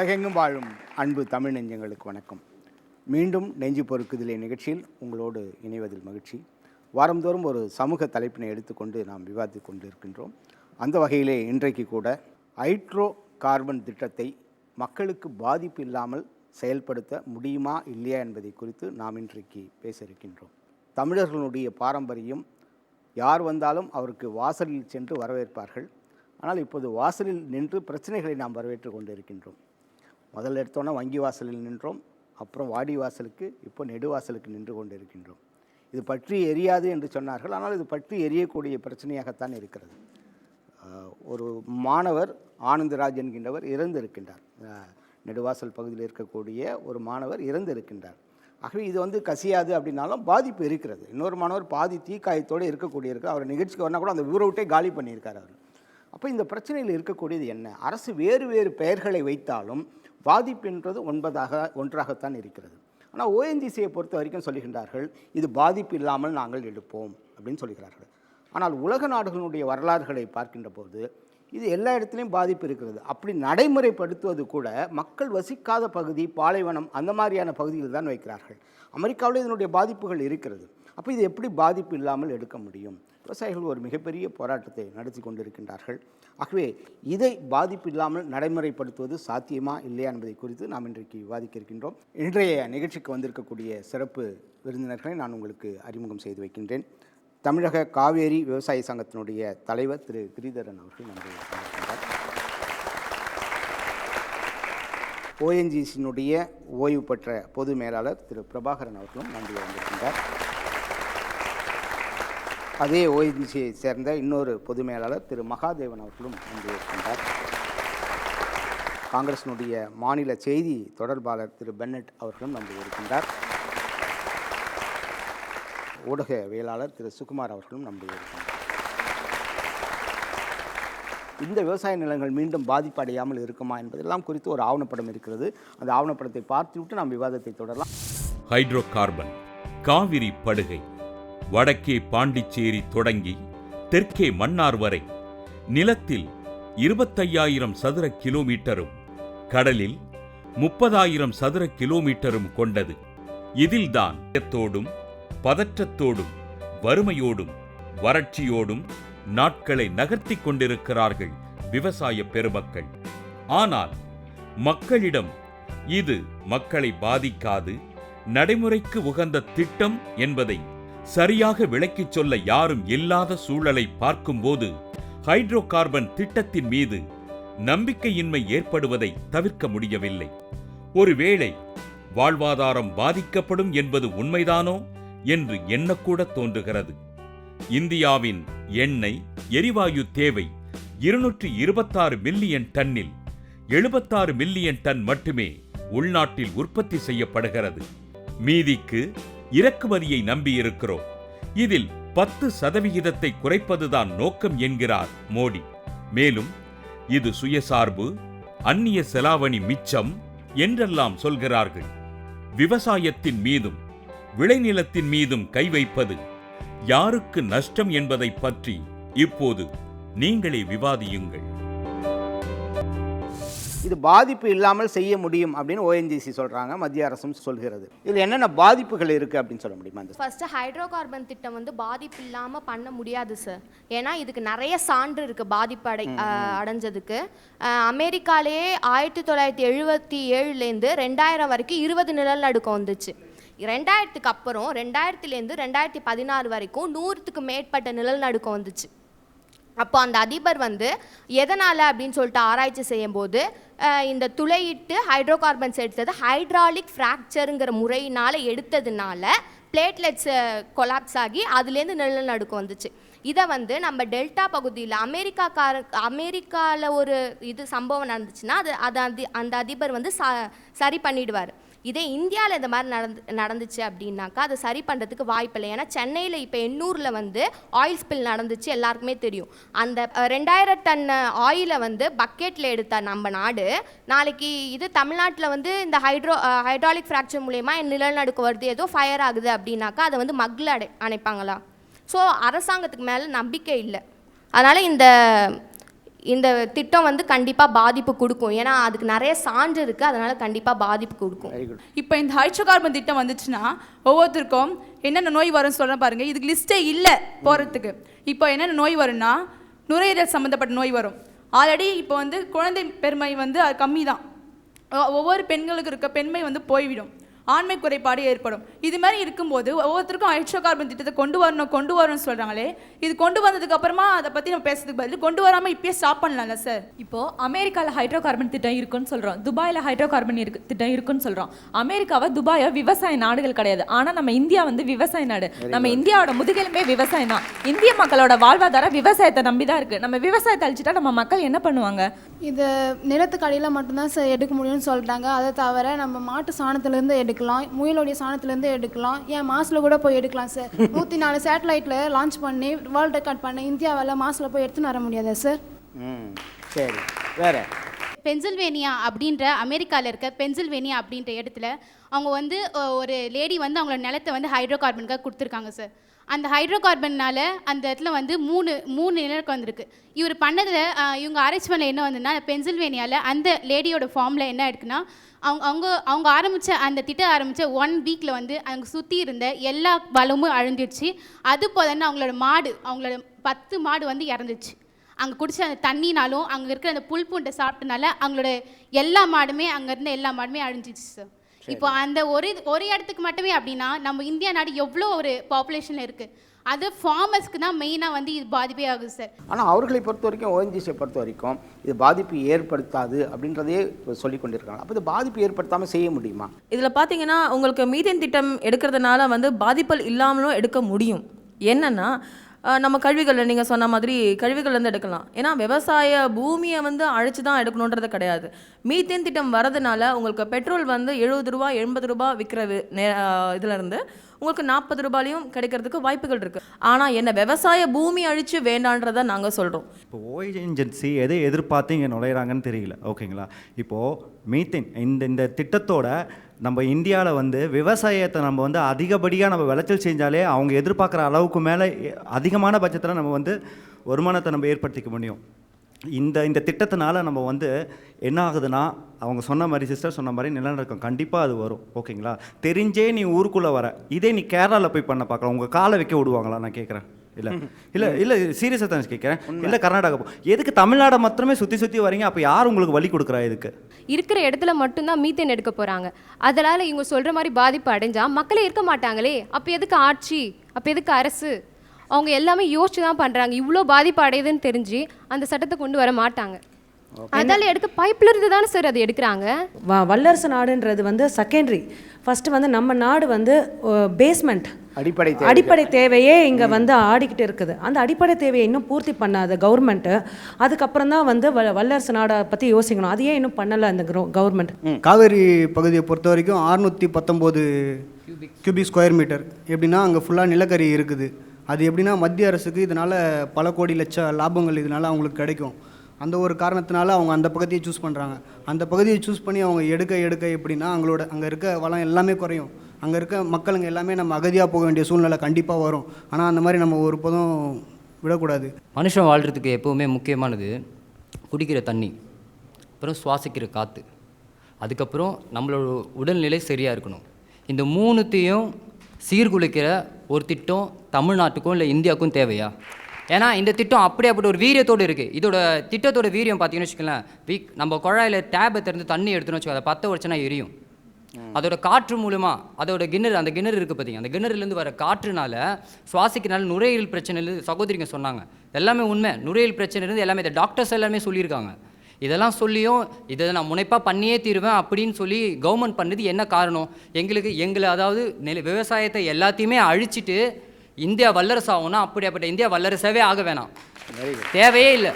உலகெங்கும் வாழும் அன்பு தமிழ் நெஞ்சங்களுக்கு வணக்கம். மீண்டும் நெஞ்சு பொறுக்குதலே நிகழ்ச்சியில் உங்களோடு இணைவதில் மகிழ்ச்சி. வாரந்தோறும் ஒரு சமூக தலைப்பினை எடுத்துக்கொண்டு நாம் விவாதித்து கொண்டு இருக்கின்றோம். அந்த வகையிலே இன்றைக்கு கூட ஹைட்ரோ கார்பன் திட்டத்தை மக்களுக்கு பாதிப்பு இல்லாமல் செயல்படுத்த முடியுமா இல்லையா என்பதை குறித்து நாம் இன்றைக்கு பேச இருக்கின்றோம். தமிழர்களுடைய பாரம்பரியம், யார் வந்தாலும் அவருக்கு வாசலில் சென்று வரவேற்பார்கள். ஆனால் இப்போது வாசலில் நின்று பிரச்சனைகளை நாம் வரவேற்று கொண்டு இருக்கின்றோம். முதல்ல எடுத்தோன்னா வங்கி வாசலில் நின்றோம், அப்புறம் வாடி வாசலுக்கு, இப்போ நெடுவாசலுக்கு நின்று கொண்டு இருக்கின்றோம். இது பற்றி எரியாது என்று சொன்னார்கள், ஆனால் இது பற்றி எரியக்கூடிய பிரச்சனையாகத்தான் இருக்கிறது. ஒரு மாணவர் ஆனந்தராஜ் என்கின்றவர் இறந்திருக்கின்றார். நெடுவாசல் பகுதியில் இருக்கக்கூடிய ஒரு மாணவர் இறந்திருக்கின்றார். ஆகவே இது கசியாது அப்படின்னாலும் பாதிப்பு இருக்கிறது. இன்னொரு மாணவர் பாதி தீக்காயத்தோடு இருக்கக்கூடிய இருக்கு. அவர் நிகழ்ச்சிக்கு வரனா கூட அந்த ஊரை விட்டே காலி பண்ணியிருக்கார் அவர். அப்போ இந்த பிரச்சனையில் இருக்கக்கூடியது என்ன? அரசு வேறு வேறு பெயர்களை வைத்தாலும் பாதிப்பு என்றது ஒன்றாகத்தான் இருக்கிறது. ஆனால் ஓஎன்ஜிசியை பொறுத்த வரைக்கும் சொல்லுகின்றார்கள், இது பாதிப்பு இல்லாமல் நாங்கள் எடுப்போம் அப்படின்னு சொல்லுகிறார்கள். ஆனால் உலக நாடுகளுடைய வரலாறுகளை பார்க்கின்ற போது இது எல்லா இடத்துலையும் பாதிப்பு இருக்கிறது. அப்படி நடைமுறைப்படுத்துவது கூட மக்கள் வசிக்காத பகுதி, பாலைவனம், அந்த மாதிரியான பகுதியில் தான் வைக்கிறார்கள். அமெரிக்காவில் இதனுடைய பாதிப்புகள் இருக்கிறது. அப்போ இது எப்படி பாதிப்பு இல்லாமல் எடுக்க முடியும்? விவசாயிகள் ஒரு மிகப்பெரிய போராட்டத்தை நடத்தி கொண்டிருக்கின்றார்கள். ஆகவே இதை பாதிப்பு இல்லாமல் நடைமுறைப்படுத்துவது சாத்தியமா இல்லையா என்பதை குறித்து நாம் இன்றைக்கு விவாதிக்க இருக்கின்றோம். இன்றைய நிகழ்ச்சிக்கு வந்திருக்கக்கூடிய சிறப்பு விருந்தினர்களை நான் உங்களுக்கு அறிமுகம் செய்து வைக்கின்றேன். தமிழக காவேரி விவசாய சங்கத்தினுடைய தலைவர் திரு கிரிதரன் அவர்கள் நன்றி வந்திருக்கின்றார். ஓஎன்ஜிசியினுடைய ஓய்வு பெற்ற பொது மேலாளர் திரு பிரபாகரன் அவர்களும் நன்றி வந்திருக்கின்றார். அதே ஓஎன்ஜிசியை சேர்ந்த இன்னொரு பொது மேலாளர் திரு மகாதேவன் அவர்களும் நன்றி இருக்கின்றார். காங்கிரசினுடைய மாநில செய்தி தொடர்பாளர் திரு பென்னட் அவர்களும் நன்றி இருக்கின்றார். ஊடகவியலாளர் திரு சுகுமார் அவர்களும் நம்பி இருக்கின்றனர். இந்த விவசாய நிலங்கள் மீண்டும் பாதிப்படையாமல் இருக்குமா என்பதெல்லாம் குறித்து ஒரு ஆவணப்படம் இருக்கிறது. அந்த ஆவணப்படத்தை பார்த்துவிட்டு நாம் விவாதத்தை தொடரலாம். ஹைட்ரோ கார்பன் காவிரி படுகை வடக்கே பாண்டிச்சேரி தொடங்கி தெற்கே மன்னார் வரை நிலத்தில் 25,000 சதுர கிலோமீட்டரும் கடலில் 30,000 சதுர கிலோமீட்டரும் கொண்டது. இதில்தான் பயத்தோடும் பதற்றத்தோடும் வறுமையோடும் வறட்சியோடும் நாட்களை நகர்த்தி கொண்டிருக்கிறார்கள் விவசாய பெருமக்கள். ஆனால் மக்களிடம் இது மக்களை பாதிக்காது, நடைமுறைக்கு உகந்த திட்டம் என்பதை சரியாக விளக்கிச் சொல்ல யாரும் இல்லாத சூழலை பார்க்கும்போது ஹைட்ரோ கார்பன் திட்டத்தின் மீது நம்பிக்கையின்மை ஏற்படுவதை தவிர்க்க முடியவில்லை. ஒருவேளை வாழ்வாதாரம் பாதிக்கப்படும் என்பது உண்மைதானோ என்று எண்ணக்கூட தோன்றுகிறது. இந்தியாவின் எண்ணெய் எரிவாயு தேவை 226 மில்லியன் டன்னில் 76 மில்லியன் டன் மட்டுமே உள்நாட்டில் உற்பத்தி செய்யப்படுகிறது. மீதிக்கு இறக்குமதியை நம்பியிருக்கிறோம். இதில் 10% குறைப்பதுதான் நோக்கம் என்கிறார் மோடி. மேலும் இது சுயசார்பு, அந்நிய செலாவணி மிச்சம் என்றெல்லாம் சொல்கிறார்கள். விவசாயத்தின் மீதும் விளைநிலத்தின் மீதும் கை வைப்பது யாருக்கு நஷ்டம் என்பதை பற்றி இப்போது நீங்களே விவாதியுங்கள். இது பாதிப்பு இல்லாமல் செய்ய முடியும் அப்படின்னு ஓஎன்ஜிசி சொல்றாங்க, மத்திய அரசும் சொல்கிறது. இதில் என்னென்ன பாதிப்புகள் இருக்கு அப்படின்னு சொல்ல முடியுமா? ஃபர்ஸ்ட் ஹைட்ரோ கார்பன் திட்டம் பாதிப்பு இல்லாம பண்ண முடியாது சார். ஏன்னா இதுக்கு நிறைய சான்று இருக்கு பாதிப்பு அடைஞ்சதுக்கு. அமெரிக்காலேயே 1977லேருந்து 2000 வரைக்கும் 20 நிலநடுக்கம் வந்துச்சு. 2000க்கு அப்புறம் 2000லேருந்து 2016 வரைக்கும் 100க்கு மேற்பட்ட நிலநடுக்கம் வந்துச்சு. அப்போ அந்த அதிபர் எதனால் அப்படின்னு சொல்லிட்டு ஆராய்ச்சி செய்யும்போது இந்த துளையிட்டு ஹைட்ரோ கார்பன்ஸ் எடுத்தது ஹைட்ராலிக் ஃப்ராக்சருங்கிற முறையினால் எடுத்ததுனால பிளேட்லெட்ஸ் கொலாப்ஸ் ஆகி அதுலேருந்து நிலநடுக்கம் வந்துச்சு. இதை நம்ம டெல்டா பகுதியில் அமெரிக்காவில் ஒரு சம்பவம் நடந்துச்சுன்னா அந்த அதிபர் சரி பண்ணிடுவார். இதே இந்தியாவில் இந்த மாதிரி நடந்துச்சு அப்படின்னாக்கா அதை சரி பண்ணுறதுக்கு வாய்ப்பில்லை. ஏன்னா சென்னையில் இப்போ எண்ணூரில் ஆயில் ஸ்பில் நடந்துச்சு, எல்லாருக்குமே தெரியும். அந்த 2000 டன் ஆயிலை பக்கெட்டில் எடுத்த நம்ம நாடு நாளைக்கு தமிழ்நாட்டில் இந்த ஹைட்ராலிக் ஃப்ராக்சர் மூலயமா நிலநடுக்கம் வருது, ஏதோ ஃபயர் ஆகுது அப்படின்னாக்கா அதை மக்களை அணைப்பாங்களா? ஸோ அரசாங்கத்துக்கு மேலே நம்பிக்கை இல்லை. அதனால் இந்த திட்டம் வந்து கண்டிப்பாக பாதிப்பு கொடுக்கும். ஏன்னா அதுக்கு நிறைய சான்று இருக்குது, அதனால் கண்டிப்பாக பாதிப்பு கொடுக்கும். இப்போ இந்த ஹைட்ரோ கார்பன் திட்டம் வந்துச்சுன்னா ஒவ்வொருத்தருக்கும் என்னென்ன நோய் வரும்னு சொல்கிறேன் பாருங்கள். இதுக்கு லிஸ்ட்டே இல்லை போகிறதுக்கு. இப்போ என்னென்ன நோய் வரும்னா நுரையீரல் சம்மந்தப்பட்ட நோய் வரும். ஆல்ரெடி இப்போ வந்து குழந்தை பெருமை வந்து அது கம்மி தான். ஒவ்வொரு பெண்களுக்கு இருக்க பெண்மை வந்து போய்விடும், ஆண்மை குறைபாடு ஏற்படும். இது மாதிரி இருக்கும்போது ஒவ்வொருத்தருக்கும் ஹைட்ரோ கார்பன் திட்டத்தை கொண்டு வரணும்னு சொல்கிறாங்களே, இது கொண்டு வந்ததுக்கு அப்புறமா அதை பற்றி நம்ம பேசுறதுக்கு பதில் கொண்டு வராமல் இப்பயே ஸ்டாப் பண்ணலாம்ல சார்? இப்போது அமெரிக்காவில் ஹைட்ரோ கார்பன் திட்டம் இருக்குன்னு சொல்கிறோம், துபாயில் ஹைட்ரோ கார்பன் திட்டம் இருக்குன்னு சொல்கிறோம். அமெரிக்காவை துபாயை விவசாய நாடுகள் கிடையாது, ஆனால் நம்ம இந்தியா வந்து விவசாய நாடு. நம்ம இந்தியாவோட முதுகெலும்பே விவசாயம் தான். இந்திய மக்களோட வாழ்வாதாரம் விவசாயத்தை நம்பி தான் இருக்குது. நம்ம விவசாயத்தை அழிச்சிட்டா நம்ம மக்கள் என்ன பண்ணுவாங்க? இது நிலத்துக்கு அடியில் மட்டும்தான் சார் எடுக்க முடியும்னு சொல்லிட்டாங்க. அதை தவிர நம்ம மாட்டு சாணத்துலேருந்து எடுக்கலாம், முயலுடைய சாணத்துலேருந்து எடுக்கலாம், ஏன் மாசில் கூட போய் எடுக்கலாம் சார். 104 சேட்டலைட்டில் லான்ச் பண்ணி வேர்ல்டு ரெக்கார்ட் பண்ண இந்தியாவில் மாசில் போய் எடுத்துன்னு வர முடியாதா சார்? சரி, வேற பென்சில்வேனியா அப்படின்ற அமெரிக்காவில் இருக்க பென்சில்வேனியா அப்படின்ற இடத்துல அவங்க வந்து ஒரு லேடி வந்து அவங்களோட நிலத்தை வந்து ஹைட்ரோ கார்பனுக்காக கொடுத்துருக்காங்க சார். அந்த ஹைட்ரோ கார்பன்னால அந்த இடத்துல வந்து மூணு நிலருக்கு வந்திருக்கு. இவர் பண்ணதில் இவங்க ஆராய்ச்சி பண்ண என்ன வந்துன்னா, பென்சில்வேனியாவில் அந்த லேடியோட ஃபார்மில் என்ன இருக்குன்னா, அவங்க ஆரம்பித்த அந்த திட்டம் ஆரம்பித்த 1 வீக்கில் வந்து அங்கே சுற்றி இருந்த எல்லா வளமும் அழிஞ்சிடுச்சு. அது போலன்னு அவங்களோட 10 மாடு வந்து இறந்துச்சு. அங்கே குடிச்ச அந்த தண்ணினாலும் அங்கே இருக்கிற அந்த புல் பூண்டை சாப்பிட்டனால அவங்களோட அங்கே இருந்த எல்லா மாடுமே அழிஞ்சிச்சு சார். இப்போ அந்த ஒரு இடத்துக்கு மட்டுமே அப்படின்னா நம்ம இந்தியா நாடு எவ்வளோ ஒரு பாப்புலேஷனில் இருக்குது. அது ஃபார்மர்ஸ்க்கு தான் மெயினாக வந்து இது பாதிப்பே ஆகுது சார். ஆனால் அவர்களை பொறுத்த வரைக்கும், ஓஎன்ஜிசியை பொறுத்த வரைக்கும் இது பாதிப்பு ஏற்படுத்தாது அப்படின்றதே சொல்லி கொண்டிருக்காங்க. அப்போ இது பாதிப்பு ஏற்படுத்தாமல் செய்ய முடியுமா? இதில் பார்த்தீங்கன்னா உங்களுக்கு மீத்தேன் திட்டம் எடுக்கிறதுனால வந்து பாதிப்புகள் இல்லாமலும் எடுக்க முடியும். என்னென்னா நம்ம கழிவுகளில் நீங்கள் சொன்ன மாதிரி கழிவுகள்லேருந்து எடுக்கலாம். ஏன்னா விவசாய பூமியை வந்து அழைச்சி தான் எடுக்கணுன்றது கிடையாது. மீத்தேன் திட்டம் வரதுனால உங்களுக்கு பெட்ரோல் வந்து 70 ரூபா 80 ரூபா விற்கிற இதிலேருந்து உங்களுக்கு 40 ரூபாயிலையும் கிடைக்கிறதுக்கு வாய்ப்புகள் இருக்குது. ஆனால் என்ன விவசாய பூமி அழித்து வேண்டான்றதை நாங்கள் சொல்கிறோம். இப்போ ஓஎன்ஜிசி எதை எதிர்பார்த்து இங்கே நுழையிறாங்கன்னு தெரியல. ஓகேங்களா? இப்போது மீத்தேன் இந்த திட்டத்தோட நம்ம இந்தியாவில் வந்து விவசாயத்தை நம்ம வந்து அதிகப்படியாக நம்ம விளைச்சல் செஞ்சாலே அவங்க எதிர்பார்க்குற அளவுக்கு மேலே அதிகமான பட்சத்தில் நம்ம வந்து வருமானத்தை நம்ம ஏற்படுத்திக்க முடியும். இந்த திட்டத்தினால நம்ம வந்து என்ன ஆகுதுன்னா, அவங்க சொன்ன மாதிரி சிஸ்டர் சொன்ன மாதிரி நிலநடுக்கம் கண்டிப்பாக அது வரும். ஓகேங்களா? தெரிஞ்சே நீ ஊருக்குள்ளே வர, இதே நீ கேரளாவில் போய் பண்ண பார்க்கலாம், உங்கள் காலை வைக்க விடுவாங்களா? நான் கேட்குறேன். இல்லை சீரியஸாக தான் கேட்குறேன். இல்லை கர்நாடகா எதுக்கு தமிழ்நாடை மாத்திரமே சுற்றி வரீங்க? அப்போ யார் உங்களுக்கு வழி கொடுக்குறா? இதுக்கு இருக்கிற இடத்துல மட்டும்தான் மீத்தேன் எடுக்க போகிறாங்க. அதனால் இவங்க சொல்கிற மாதிரி பாதிப்பு அடைஞ்சால் மக்களே இருக்க மாட்டாங்களே. அப்போ எதுக்கு ஆட்சி? அப்போ எதுக்கு அரசு? அவங்க எல்லாமே யோசிச்சு தான் பண்ணுறாங்க. இவ்வளோ பாதிப்பு அடையுதுன்னு தெரிஞ்சு அந்த சட்டத்தை கொண்டு வர மாட்டாங்க. அதனால் எடுக்க பைப்பில் இருந்து தானே சார் அது எடுக்கிறாங்க. வல்லரசு நாடுன்றது வந்து செகண்டரி. ஃபஸ்ட்டு வந்து நம்ம நாடு வந்து பேஸ்மெண்ட், அடிப்படை தேவையே இங்கே வந்து ஆடிக்கிட்டு இருக்குது. அந்த அடிப்படை தேவையை இன்னும் பூர்த்தி பண்ணாத கவர்மெண்ட்டு அதுக்கப்புறம் தான் வந்து வல்லரசு நாடை பற்றி யோசிக்கணும். அதையே இன்னும் பண்ணலை அந்த கவர்மெண்ட். காவேரி பகுதியை பொறுத்த வரைக்கும் 619 கியூபிக் ஸ்கொயர் மீட்டர். எப்படின்னா அங்கே ஃபுல்லாக நிலக்கரி இருக்குது. அது எப்படின்னா மத்திய அரசுக்கு இதனால் பல கோடி லட்ச லாபங்கள் இதனால் அவங்களுக்கு கிடைக்கும். அந்த ஒரு காரணத்தினால அவங்க அந்த பகுதியை சூஸ் பண்ணுறாங்க. அந்த பகுதியை சூஸ் பண்ணி அவங்க எடுக்க எப்படின்னா அங்கே இருக்க வளம் எல்லாமே குறையும். அங்கே இருக்க மக்களுங்க எல்லாமே நம்ம அகதியாக போக வேண்டிய சூழ்நிலை கண்டிப்பாக வரும். ஆனால் அந்த மாதிரி நம்ம ஒரு போதும் விடக்கூடாது. மனுஷன் வாழ்கிறதுக்கு எப்போவுமே முக்கியமானது குடிக்கிற தண்ணி, அப்புறம் சுவாசிக்கிற காற்று, அதுக்கப்புறம் நம்மளோட உடல்நிலை சரியாக இருக்கணும். இந்த 3த்தையும் சீர்குலைக்கிற ஒரு திட்டம் தமிழ்நாட்டுக்கும் இல்லை இந்தியாவுக்கும் தேவையா? ஏன்னா இந்த திட்டம் அப்படியாப்பட்ட ஒரு வீரியத்தோடு இருக்குது. இதோட திட்டத்தோட வீரியம் பார்த்தீங்கன்னு வச்சுக்கலாம், நம்ம குழாயில் டேபை திறந்து தண்ணி எடுத்துன்னு வச்சுக்கோ, அதை 10 வருஷம்னா எரியும். அதோட காற்று மூலமாக அந்த கிணறு இருக்குது பார்த்தீங்க, அந்த கிணறுலேருந்து வர காற்றுனால சுவாசிக்கிறனால நுரையீரல் பிரச்சனை சகோதரிங்க சொன்னாங்க. எல்லாமே உண்மை. நுரையீரல் பிரச்சனை இருந்து எல்லாமே இந்த டாக்டர்ஸ் எல்லாமே சொல்லியிருக்காங்க. இதெல்லாம் சொல்லியும் இதை நான் முனைப்பாக பண்ணியே தீருவேன் அப்படின்னு சொல்லி கவர்மெண்ட் பண்ணது என்ன காரணம்? எங்களை அதாவது விவசாயத்தை எல்லாத்தையுமே அழிச்சிட்டு இந்தியா வல்லரசு ஆகும்னா அப்படியாப்பட்ட இந்தியா வல்லரசாவே ஆக வேணாம், தேவையே இல்லை.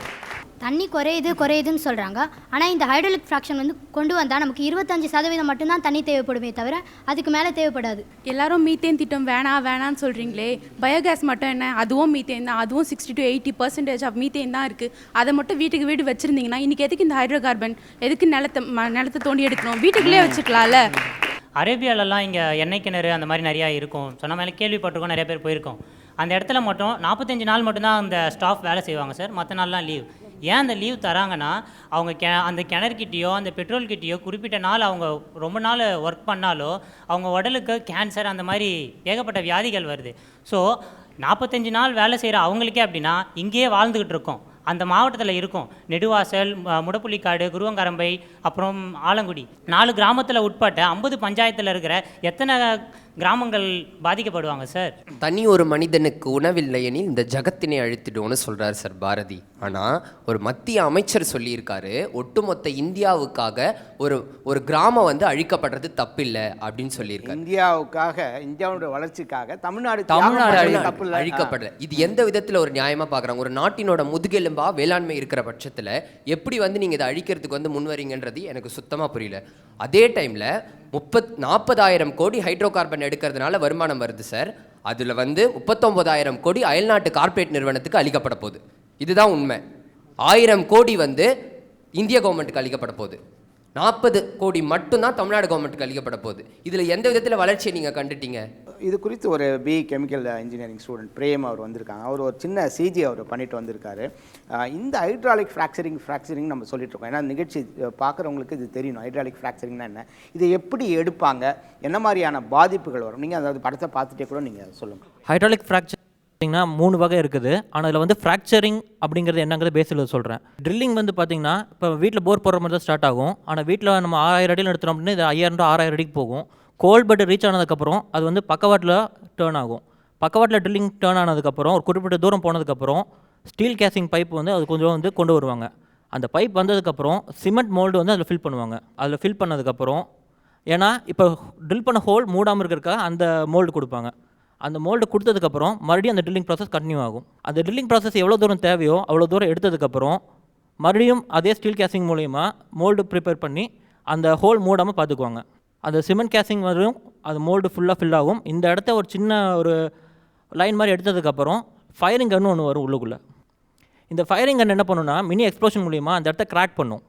தண்ணி குறையுதுன்னு சொல்கிறாங்க. ஆனால் இந்த ஹைட்ராலிக் ஃப்ராக்ஷன் வந்து கொண்டு வந்தால் நமக்கு 25% மட்டும்தான் தண்ணி தேவைப்படுமே தவிர அதுக்கு மேலே தேவைப்படாது. எல்லாரும் மீத்தேன் திட்டம் வேணான்னு சொல்கிறீங்களே, பயோகேஸ் மட்டும் என்ன? அதுவும் மீத்தேன் தான். அதுவும் 60 to 80% ஆஃப் மீத்தேன் தான் இருக்குது. அதை மட்டும் வீடு வச்சுருந்தீங்கன்னா இன்றைக்கி எதுக்கு இந்த ஹைட்ரோ கார்பன்? எதுக்கு நிலத்தை தோண்டி எடுக்கணும்? வீட்டுக்குள்ளே வச்சுக்கலாம்ல. அரேபியாலெல்லாம் இங்கே எண்ணெய் கிணறு அந்த மாதிரி நிறையா இருக்கும். சொன்ன மாதிரி கேள்விப்பட்டிருக்கோம், நிறைய பேர் போயிருக்கோம். அந்த இடத்துல மட்டும் 45 நாள் மட்டும்தான் அந்த ஸ்டாஃப் வேலை செய்வாங்க சார், மற்ற நாள்லாம் லீவ். ஏன் அந்த லீவ் தராங்கன்னா அவங்க அந்த கிணறுக்கிட்டேயோ அந்த பெட்ரோல் கிட்டேயோ குறிப்பிட்ட நாள் அவங்க ரொம்ப நாள் ஒர்க் பண்ணாலோ அவங்க உடலுக்கு கேன்சர் அந்த மாதிரி ஏகப்பட்ட வியாதிகள் வருது. ஸோ 45 நாள் வேலை செய்கிற அவங்களுக்கே அப்படின்னா இங்கேயே வாழ்ந்துக்கிட்டு இருக்கோம். அந்த மாவட்டத்தில் இருக்கும் நெடுவாசல், முடப்புள்ளிக்காடு, குருவங்கரம்பை, அப்புறம் ஆலங்குடி 4 கிராமத்தில் உட்பட்ட 50 பஞ்சாயத்தில் இருக்கிற எத்தனை கிராமங்கள் பாதிக்கப்படுவாங்க சார்? தனி ஒரு மனிதனுக்கு உணவில்லை எனில் இந்த ஜகத்தினை அழித்திடுவோன்னு சொல்கிறார் சார் பாரதி. ஆனால் ஒரு மத்திய அமைச்சர் சொல்லியிருக்காரு, ஒட்டுமொத்த இந்தியாவுக்காக ஒரு கிராமம் வந்து அழிக்கப்படுறது தப்பில்லை அப்படின்னு சொல்லியிருக்காரு. இந்தியாவுடைய வளர்ச்சிக்காக தமிழ்நாடு அழிக்கப்படல. இது எந்த விதத்தில் ஒரு நியாயமாக பார்க்குறாங்க? ஒரு நாட்டினோட முதுகெலும்பா வேளாண்மை இருக்கிற பட்சத்தில் எப்படி வந்து நீங்கள் இதை அழிக்கிறதுக்கு வந்து முன்வரீங்கன்றது எனக்கு சுத்தமாக புரியல. அதே டைமில் 40,000 கோடி ஹைட்ரோ கார்பன் எடுக்கிறதுனால வருமானம் வருது சார். அதில் வந்து 39,000 கோடி அயல்நாட்டு கார்ப்பரேட் நிறுவனத்துக்கு அளிக்கப்பட போகுது. இதுதான் உண்மை. 1000 கோடி வந்து இந்திய கவர்மெண்ட்டுக்கு அளிக்கப்பட போகுது. 40 கோடி மட்டும்தான் தமிழ்நாடு கவர்மெண்ட்டுக்கு அளிக்கப்பட போகுது. இதில் எந்த விதத்தில் வளர்ச்சியை நீங்கள் கண்டுட்டீங்க? இது குறித்து ஒரு கெமிக்கல் இன்ஜினியரிங் ஸ்டூடெண்ட் பிரேம் அவர் வந்திருக்காங்க. அவர் ஒரு சின்ன சிஜி அவர் பண்ணிட்டு வந்திருக்காரு. இந்த ஹைட்ராலிக் ஃப்ராக்சரிங் நம்ம சொல்லிட்டு இருக்கோம். ஏன்னா நிகழ்ச்சி பார்க்குறவங்களுக்கு இது தெரியணும், ஹைட்ராலிக் ஃப்ராக்சரிங்னா என்ன, இதை எப்படி எடுப்பாங்க, என்ன மாதிரியான பாதிப்புகள் வரும். நீங்கள் அதாவது படத்தை பார்த்துட்டே கூட நீங்கள் சொல்லுங்கள். ஹைட்ராலிக் ஃப்ராக்சர் 3 வகை இருக்குது. ஆனால் அதில் வந்து ஃப்ராக்சரிங் அப்படிங்கிறது என்னங்கிறது பேஸில் சொல்கிறேன். ட்ரில்லிங் வந்து பார்த்திங்கன்னா இப்போ வீட்டில் போர் போடுற மாதிரி தான் ஸ்டார்ட் ஆகும். ஆனால் வீட்டில் நம்ம 6000 அடியில் எடுத்துட்டோம் அப்படின்னா இது 5000 to 6000 அடிக்கு போகும். கோல் பெட் ரீச் ஆனதுக்கப்புறம் அது வந்து பக்கவாட்டில் டேர்ன் ஆகும். பக்கவாட்டில் ட்ரில்லிங் டேர்ன் ஆனதுக்கப்புறம் ஒரு குறிப்பிட்ட தூரம் போனதுக்கப்புறம் ஸ்டீல் கேசிங் பைப் வந்து அது கொஞ்சம் வந்து கொண்டு வருவாங்க. அந்த பைப் வந்ததுக்கப்புறம் சிமெண்ட் மோல்டு வந்து அதில் ஃபில் பண்ணுவாங்க. அதில் ஃபில் பண்ணதுக்கப்புறம் ஏன்னா இப்போ ட்ரில் பண்ண ஹோல் மூடாமல் இருக்கிறதுக்காக அந்த மோல்டு கொடுப்பாங்க. அந்த மோல்டு கொடுத்ததுக்கப்புறம் மறுபடியும் அந்த ட்ரில்லிங் ப்ராசஸ் கண்டினியூ ஆகும். அந்த ட்ரில்லிங் ப்ராசஸ் எவ்வளோ தூரம் தேவையோ அவ்வளோ தூரம் எடுத்ததுக்கப்புறம் மறுபடியும் அதே ஸ்டீல் கேசிங் மூலயமா மோல்டு ப்ரிப்பேர் பண்ணி அந்த ஹோல் மூடாமல் பார்த்துக்குவாங்க. அந்த சிமெண்ட் கேசிங் வரும், அது மோல்டு ஃபுல்லாக ஃபில் ஆகும். இந்த இடத்த ஒரு சின்ன ஒரு லைன் மாதிரி எடுத்ததுக்கப்புறம் ஃபயரிங் கன்னு ஒன்று வரும் உள்ளுக்குள்ளே. இந்த ஃபயரிங் கன் என்ன பண்ணுன்னா மினி எக்ஸ்ப்ளோஷன் மூலிமா அந்த இடத்த கிராக் பண்ணும்.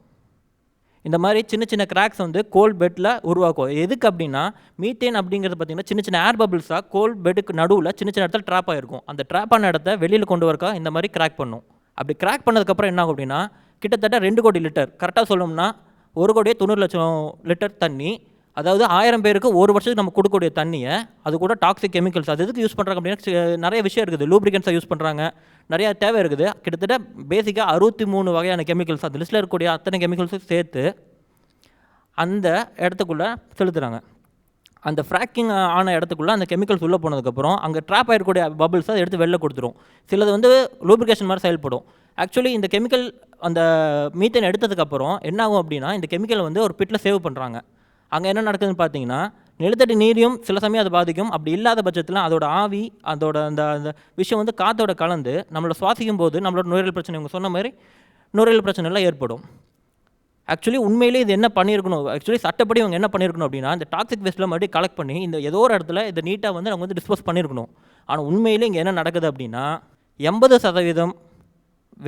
இந்த மாதிரி சின்ன சின்ன கிராக்ஸ் வந்து கோல் பெட்டில் உருவாக்கும். எதுக்கு அப்படின்னா மீத்தேன் அப்படிங்கிறது பார்த்திங்கன்னா சின்ன சின்ன ஏர் பபிள்ஸாக கோல் பெட்டுக்கு நடுவில் சின்ன சின்ன இடத்துல ட்ராப் ஆகிருக்கும். அந்த ட்ராப் ஆன இடத்த வெளியில் கொண்டு வரக்கா இந்த மாதிரி கிராக் பண்ணும். அப்படி கிராக் பண்ணதுக்கப்புறம் என்ன ஆகும் அப்படின்னா கிட்டத்தட்ட 2 கோடி லிட்டர், கரெக்டாக சொல்லணும்னா 1,90,00,000 லிட்டர் தண்ணி, அதாவது 1000 பேருக்கு ஒரு வருஷத்துக்கு நம்ம கொடுக்கக்கூடிய தண்ணியை, அது கூட டாக்ஸிக் கெமிக்கல்ஸ் அது எதுக்கு யூஸ் பண்ணுறாங்க அப்படின்னா நிறைய விஷயம் இருக்குது. லூப்ரிகன்ஸாக யூஸ் பண்ணுறாங்க, நிறையா தேவை இருக்குது. கிட்டத்தட்ட பேசிக்காக 63 வகையான கெமிக்கல்ஸ் அந்த லிஸ்ட்டில் இருக்கக்கூடிய அத்தனை கெமிக்கல்ஸும் சேர்த்து அந்த இடத்துக்குள்ளே செலுத்துகிறாங்க. அந்த ஃப்ராக்கிங் ஆன இடத்துக்குள்ளே அந்த கெமிக்கல்ஸ் உள்ளே போனதுக்கப்புறம் அங்கே ட்ராப் ஆகிருக்கக்கூடிய பபிள்ஸை அதை எடுத்து வெளில கொடுத்துரும். சிலது வந்து லூப்ரிகேஷன் மாதிரி செயல்படும். ஆக்சுவலி இந்த கெமிக்கல் அந்த மீத்தேன் எடுத்ததுக்கப்புறம் என்ன ஆகும் அப்படின்னா இந்த கெமிக்கலை வந்து ஒரு பிட்டில் சேவ் பண்ணுறாங்க. அங்கே என்ன நடக்குதுன்னு பார்த்தீங்கன்னா நிலத்தடி நீரையும் சில சமயம் அது பாதிக்கும். அப்படி இல்லாத பட்சத்தில் அதோட ஆவி அதோட அந்த அந்த விஷயம் வந்து காற்றோட கலந்து நம்மளை சுவாசிக்கும் போது நம்மளோட நுரையீரல் பிரச்சனை, இவங்க சொன்ன மாதிரி நுரையீரல் பிரச்சனைலாம் ஏற்படும். ஆக்சுவலி உண்மையிலே இது என்ன பண்ணியிருக்கணும், ஆக்சுவலி சட்டப்படி அவங்க என்ன பண்ணியிருக்கணும் அப்படின்னா இந்த டாக்ஸிக் வேஸ்ட்டில் மறுபடியும் கலெக்ட் பண்ணி இந்த ஏதோ ஒரு இடத்துல இதை நீட்டாக வந்து அவங்க வந்து டிஸ்போஸ் பண்ணியிருக்கணும். ஆனால் உண்மையிலே இங்கே என்ன நடக்குது அப்படின்னா 80%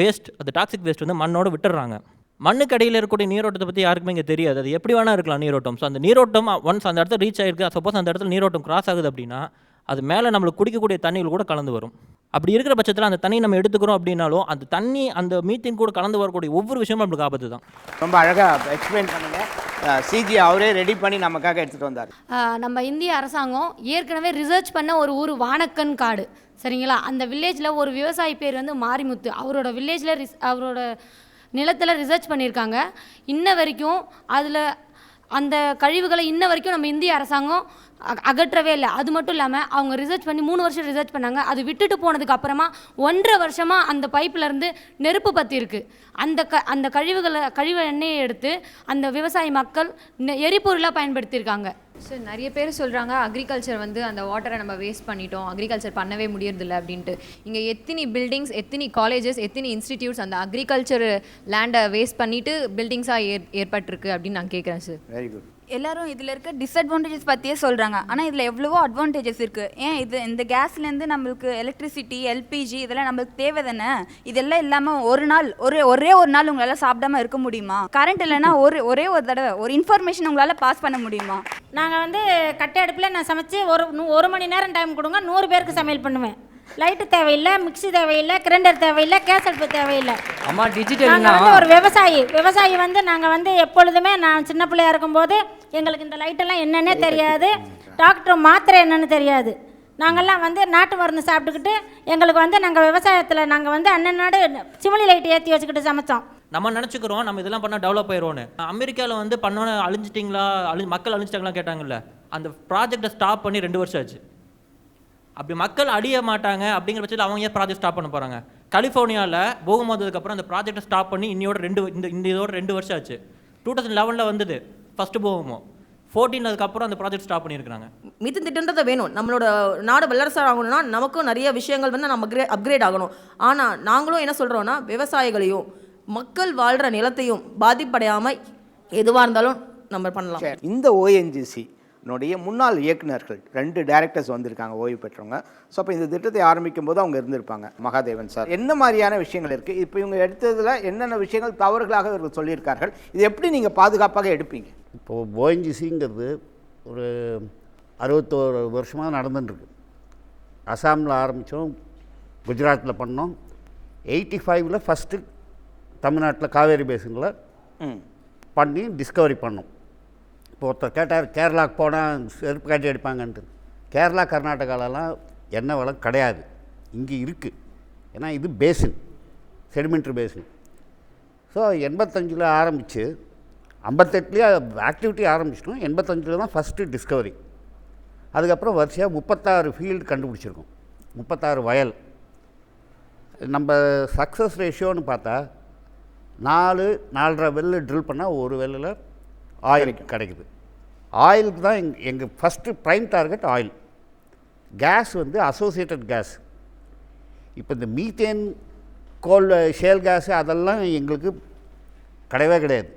வேஸ்ட், அந்த டாக்ஸிக் வேஸ்ட் வந்து மண்ணோடு விட்டுடுறாங்க. மண்ணுக்கு அடியில் இருக்கக்கூடிய நீரோட்டத்தை பற்றி யாருக்குமே இங்கே தெரியாது. அது எப்படி வேணால் இருக்கலாம் நீரோட்டம். ஸோ அந்த நீரோட்டம் ஒன்ஸ் அந்த இடத்துல ரீச் ஆகிருக்கு, சப்போஸ் அந்த இடத்துல நீரோட்டம் கிராஸ் ஆகுது அப்படின்னா அது மேலே நம்மளுக்கு குடிக்கக்கூடிய தண்ணிகள் கூட கலந்து வரும். அப்படி இருக்கிற பட்சத்தில் அந்த தண்ணி நம்ம எடுத்துக்கிறோம் அப்படின்னாலும் அந்த தண்ணி அந்த மீத்தேன் கூட கலந்து வரக்கூடிய ஒவ்வொரு விஷயமும் நம்மளுக்கு ஆபத்து தான். ரொம்ப அழகாக எக்ஸ்பிளைன் பண்ணுங்கள். சிஜி அவரே ரெடி பண்ணி நமக்காக எடுத்துகிட்டு வந்தார். நம்ம இந்திய அரசாங்கம் ஏற்கனவே ரிசர்ச் பண்ண ஒரு ஊர் வானக்கன் காடு, சரிங்களா? அந்த வில்லேஜில் ஒரு விவசாயி பேர் வந்து மாரிமுத்து. அவரோட வில்லேஜில் அவரோட நிலத்தில் ரிசர்ச் பண்ணியிருக்காங்க. இன்ன வரைக்கும் அதில் அந்த கழிவுகளை இன்ன வரைக்கும் நம்ம இந்திய அரசாங்கம் அகற்றவே இல்லை. அது மட்டும் இல்லாமல் அவங்க ரிசர்ச் பண்ணி 3 வருஷம் ரிசர்ச் பண்ணாங்க. அது விட்டுட்டு போனதுக்கு அப்புறமா 1.5 வருஷமாக அந்த பைப்லேருந்து நெருப்பு பற்றி இருக்குது. அந்த கழிவு எண்ணெயை எடுத்து அந்த விவசாய மக்கள் எரிபொருளாக பயன்படுத்தியிருக்காங்க. ஸோ நிறைய பேர் சொல்கிறாங்க அக்ரிகல்ச்சர் வந்து அந்த வாட்டரை நம்ம வேஸ்ட் பண்ணிட்டோம், அக்ரிகல்ச்சர் பண்ணவே முடியறதில்லை அப்படின்ட்டு. இங்கே எத்தனை பில்டிங்ஸ், எத்தனை காலேஜஸ், எத்தனை இன்ஸ்டிடியூட்ஸ் அந்த அக்ரிகல்ச்சர் லேண்டை வேஸ்ட் பண்ணிவிட்டு பில்டிங்ஸாக ஏற்பட்டிருக்கு அப்படின்னு நான் கேட்குறேன் சார். Very good. எல்லாரும் இதில் இருக்க டிஸ்அட்வான்டேஜஸ் பற்றியே சொல்கிறாங்க. ஆனால் இதில் எவ்வளவோ அட்வான்டேஜஸ் இருக்குது. ஏன் இந்த கேஸ்லேருந்து நம்மளுக்கு எலக்ட்ரிசிட்டி, எல்பிஜி இதெல்லாம் நம்மளுக்கு தேவை தானே. இதெல்லாம் இல்லாமல் ஒரே ஒரு நாள் உங்களால் சாப்பிடாம இருக்க முடியுமா? கரண்ட் இல்லைன்னா ஒரே ஒரு தடவை ஒரு இன்ஃபர்மேஷன் உங்களால் பாஸ் பண்ண முடியுமா? நாங்கள் வந்து கட்டை அடுப்பில் நான் சமைச்சு ஒரு மணி நேரம் டைம் கொடுங்க, 100 பேருக்கு சமையல் பண்ணுவேன். லைட்டு தேவையில்லை, மிக்ஸி தேவையில்லை, கிரைண்டர் தேவையில்லை, கேஸ் அடுப்பு தேவையில்லை. அம்மா நாங்கள் டிஜிட்டல்னா வந்து ஒரு விவசாயி வந்து நாங்கள் வந்து எப்பொழுதுமே நான் சின்ன பிள்ளையா இருக்கும்போது எங்களுக்கு இந்த லைட்டெல்லாம் என்னன்னே தெரியாது, டாக்டர் மாத்திரை என்னன்னு தெரியாது. நாங்கள்லாம் வந்து நாட்டு மருந்து சாப்பிட்டுக்கிட்டு எங்களுக்கு வந்து நாங்கள் விவசாயத்தில் நாங்கள் வந்து அன்னநாடு சிமிலி லைட்டு ஏற்றி வச்சுக்கிட்டு சமைச்சோம். நம்ம நினச்சிக்கிறோம் நம்ம இதெல்லாம் பண்ணால் டெவலப் ஆயிடுவோன்னு. அமெரிக்காவில் வந்து பண்ணோன்னு அழிஞ்சிட்டிங்களா மக்கள் அழிஞ்சிட்டாங்களா கேட்டாங்கல்ல, அந்த ப்ராஜெக்டை ஸ்டாப் பண்ணி 2 வருஷம் ஆச்சு. அப்படி மக்கள் அழிய மாட்டாங்க அப்படிங்கிற பட்சத்தில் அவங்க ஏன் ப்ராஜெக்ட் ஸ்டாப் பண்ண போகிறாங்க? கலிஃபோர்னியாவில் பூகம் வந்ததுக்கப்புறம் அந்த ப்ராஜெக்டை ஸ்டாப் பண்ணி இதோட 2 வருஷம் ஆச்சு. 2011 வந்தது ஃபஸ்ட்டு பூகமும், 14 அதுக்கப்புறம் அந்த ப்ராஜெக்ட் ஸ்டாப் பண்ணியிருக்காங்க. மீத்தேன் திட்டம்ன்றது வேணும். நம்மளோட நாடு வல்லரசாக ஆகணும்னா நமக்கும் நிறைய விஷயங்கள் வந்து நம்ம அப்கிரேட் ஆகணும். ஆனால் நாங்களும் என்ன சொல்கிறோன்னா, விவசாயிகளையும் மக்கள் வாழ்கிற நிலத்தையும் பாதிப்படையாமல் எதுவாக இருந்தாலும் நம்ம பண்ணலாம். இந்த ஓஎன்ஜிசி முன்னாள் இயக்குநர்கள் 2 டைரக்டர்ஸ் வந்திருக்காங்க, ஓய்வு பெற்றவங்க. ஸோ அப்போ இந்த திட்டத்தை ஆரம்பிக்கும் போது அவங்க இருந்திருப்பாங்க. மகாதேவன் சார், என்ன மாதிரியான விஷயங்கள் இருக்குது, இப்போ இவங்க எடுத்ததில் என்னென்ன விஷயங்கள் தவறுகளாக இவர்கள் சொல்லியிருக்கார்கள், இது எப்படி நீங்கள் பாதுகாப்பாக எடுப்பீங்க? இப்போது ஓஎன்ஜிசிங்கிறது ஒரு 61 வருஷமாக நடந்துட்டுருக்கு. அசாமில் ஆரம்பித்தோம், குஜராத்தில் பண்ணோம், 85ல் ஃபஸ்ட்டு தமிழ்நாட்டில் காவேரி பேசினில் பண்ணி டிஸ்கவரி பண்ணோம். இப்போ ஒருத்தர் கேட்டார், கேரளாவுக்கு போனால் செருப்பு காட்டி அடிப்பாங்கன்ட்டு. கேரளா கர்நாடகாலெலாம் எண்ணெய் வளம் கிடையாது, இங்கே இருக்குது. ஏன்னா இது பேசின், செடிமெண்ட்ரி பேசின். ஸோ 85ல் ஆரம்பித்து 58லேயே ஆக்டிவிட்டி ஆரம்பிச்சிட்டோம். 85ல் தான் ஃபஸ்ட்டு டிஸ்கவரி. அதுக்கப்புறம் வரிசையாக 36 ஃபீல்டு கண்டுபிடிச்சிருக்கோம், 36 வயல். நம்ம சக்ஸஸ் ரேஷியோன்னு பார்த்தா 4-4.5 வெல்லு ட்ரில் பண்ணால் ஒரு வெல்லில் ஆயில் கிடைக்குது. ஆயிலுக்கு தான் எங்கள் first prime target oil. Gas வந்து அசோசியேட்டட் கேஸ். இப்போ இந்த மீத்தேன், கோல், ஷேல் கேஸு அதெல்லாம் எங்களுக்கு கிடையவே கிடையாது.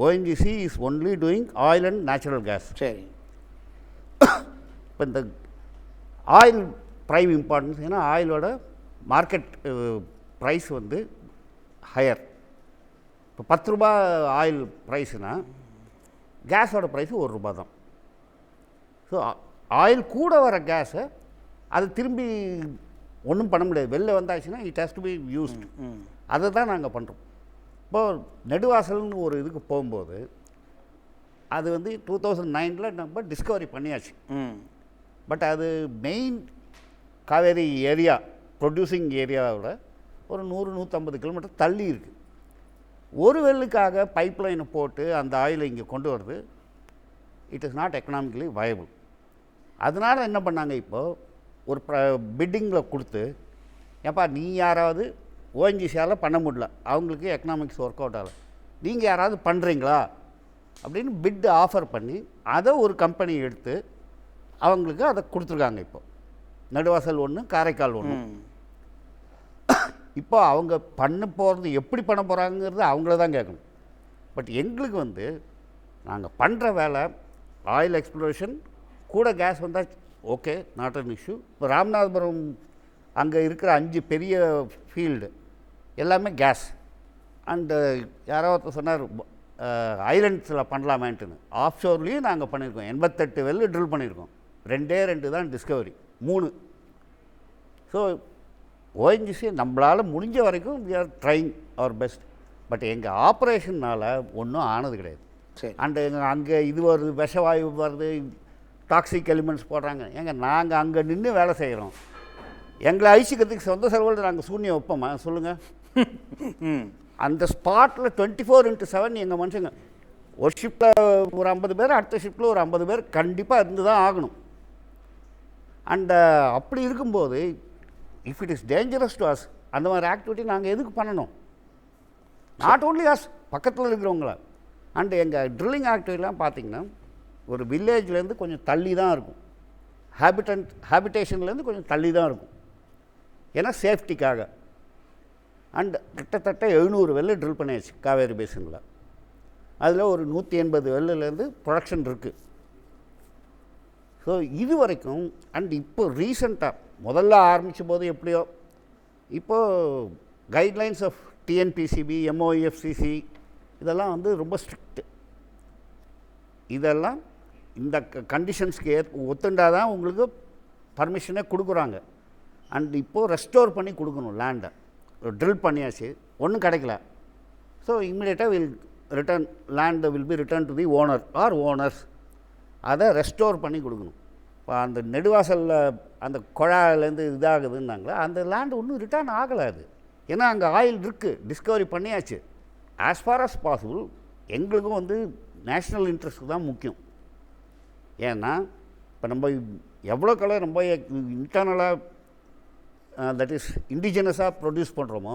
ONGC is only doing oil and natural gas. சரி, இப்போ இந்த ஆயில் ப்ரைம் இம்பார்ட்டன்ஸ். ஏன்னா ஆயிலோட மார்க்கெட் ப்ரைஸ் வந்து ஹையர். இப்போ 10 ரூபா ஆயில் ப்ரைஸ்னால் கேஸோட ப்ரைஸு 1 ரூபா தான். ஸோ ஆயில் கூட வர கேஸை அது திரும்பி ஒன்றும் பண்ண முடியாது, வெளில வந்தாச்சுன்னா it has to be used. அதை தான் நாங்கள் பண்ணுறோம். இப்போது நெடுவாசல்னு ஒரு இதுக்கு போகும்போது அது வந்து 2009ல் நம்ம டிஸ்கவரி பண்ணியாச்சு. பட் அது மெயின் காவேரி ஏரியா, ப்ரொடியூசிங் ஏரியாவோட ஒரு 100-150 கிலோமீட்டர் தள்ளி இருக்குது. ஒரு வெல்லுக்காக பைப் லைனை போட்டு அந்த ஆயிலை இங்கே கொண்டு வருது, it is not economically viable. அதனால் என்ன பண்ணாங்க, இப்போது ஒரு பிட்டிங்கில் கொடுத்து, ஏப்பா நீ யாராவது ஓஎன்ஜிசியால் பண்ண முடியல, அவங்களுக்கு எக்கனாமிக்ஸ் ஒர்க் அவுட் ஆகலை, நீங்கள் யாராவது பண்ணுறீங்களா அப்படின்னு பிட் ஆஃபர் பண்ணி அதை ஒரு கம்பெனி எடுத்து அவங்களுக்கு அதை கொடுத்துருக்காங்க. இப்போது நெடுவாசல் ஒன்று, காரைக்கால் ஒன்று. இப்போ அவங்க பண்ண போகிறது எப்படி பண்ண போகிறாங்கிறது அவங்கள தான் கேட்கணும். பட் எங்களுக்கு வந்து நாங்கள் பண்ணுற வேலை ஆயில் எக்ஸ்ப்ளோரேஷன், கூட கேஸ் வந்தால் ஓகே, நாட் அன் இஷ்யூ. இப்போ ராமநாதபுரம் அங்கே இருக்கிற 5 பெரிய ஃபீல்டு எல்லாமே கேஸ். அண்டு யாரோ ஒருத்தர் சொன்னார் ஐலண்ட்ஸில் பண்ணலாமேன்ட்டுன்னு. ஆஃப் ஷோர்லேயும் நாங்கள் பண்ணியிருக்கோம், 88 வெல்லு ட்ரில் பண்ணியிருக்கோம். 2 தான் டிஸ்கவரி, 3. ஸோ ஓஎன்ஜிசி நம்மளால் முடிஞ்ச வரைக்கும் we are trying our best. But எங்கள் ஆப்ரேஷன்னால் ஒன்றும் ஆனது கிடையாது. சரி, அண்டு அங்கே இது வருது, விஷவாயு வருது, டாக்ஸிக் எலிமெண்ட்ஸ் போடுறாங்க. நாங்கள் அங்கே நின்று வேலை செய்கிறோம், எங்களை அழிச்சிக்கிறதுக்கு சொந்த செலவில் நாங்கள் சூன்யம் வைப்போமா சொல்லுங்கள்? அந்த ஸ்பாட்டில் 24/7 எங்கள் மனுஷங்க ஒரு ஷிஃப்ட்டில் ஒரு 50 பேர், அடுத்த ஷிஃப்ட்டில் ஒரு 50 பேர் கண்டிப்பாக இருந்து தான் ஆகணும். அண்டு அப்படி இருக்கும்போது if it is dangerous to us, அந்த மாதிரி ஆக்டிவிட்டி நாங்கள் எதுக்கு பண்ணணும்? நாட் ஓன்லி அஸ், பக்கத்தில் இருக்கிறவங்கள. அண்டு எங்கள் ட்ரில்லிங் ஆக்டிவிட்டிலாம் பார்த்திங்கன்னா ஒரு வில்லேஜ்லேருந்து கொஞ்சம் தள்ளி தான் இருக்கும், ஹேபிடேஷன்லேருந்து கொஞ்சம் தள்ளி தான் இருக்கும், ஏன்னா சேஃப்டிக்காக. அண்டு கிட்டத்தட்ட 700 வெல்லு ட்ரில் பண்ணியாச்சு காவேரி பேசினில். அதில் ஒரு 180 வெல்லுலேருந்து ப்ரொடக்ஷன் இருக்குது. ஸோ இது வரைக்கும். அண்ட் இப்போ ரீசண்டாக முதல்ல ஆரம்பித்த போது எப்படியோ, இப்போது கைட்லைன்ஸ் ஆஃப் டிஎன்பிசிபி, எம்ஓஎஃப்சிசி இதெல்லாம் வந்து ரொம்ப ஸ்ட்ரிக்ட்டு. இதெல்லாம் இந்த கண்டிஷன்ஸ்க்கு ஒத்துண்டாதான் உங்களுக்கு பர்மிஷனே கொடுக்குறாங்க. அண்ட் இப்போது ரெஸ்டோர் பண்ணி கொடுக்கணும் லேண்டை. ட்ரில் பண்ணியாச்சு, ஒன்றும் கிடைக்கல. ஸோ இம்மிடியேட்டாக return land will be return to the owner or owners. அதை ரெஸ்டோர் பண்ணி கொடுக்கணும். இப்போ அந்த நெடுவாசலில் அந்த குழாயிலேருந்து இதாகுதுன்னாங்களே, அந்த லேண்டு ஒன்றும் ரிட்டர்ன் ஆகலை. அது ஏன்னா அங்கே ஆயில் இருக்குது, டிஸ்கவரி பண்ணியாச்சு. ஆஸ் ஃபார் அஸ் பாசிபிள் எங்களுக்கும் வந்து நேஷ்னல் இன்ட்ரெஸ்ட் தான் முக்கியம். ஏன்னா இப்போ நம்ம எவ்வளோக்கெல்லாம் ரொம்ப இன்டர்னலாக தட் இஸ் இண்டிஜினஸாக ப்ரொடியூஸ் பண்ணுறோமோ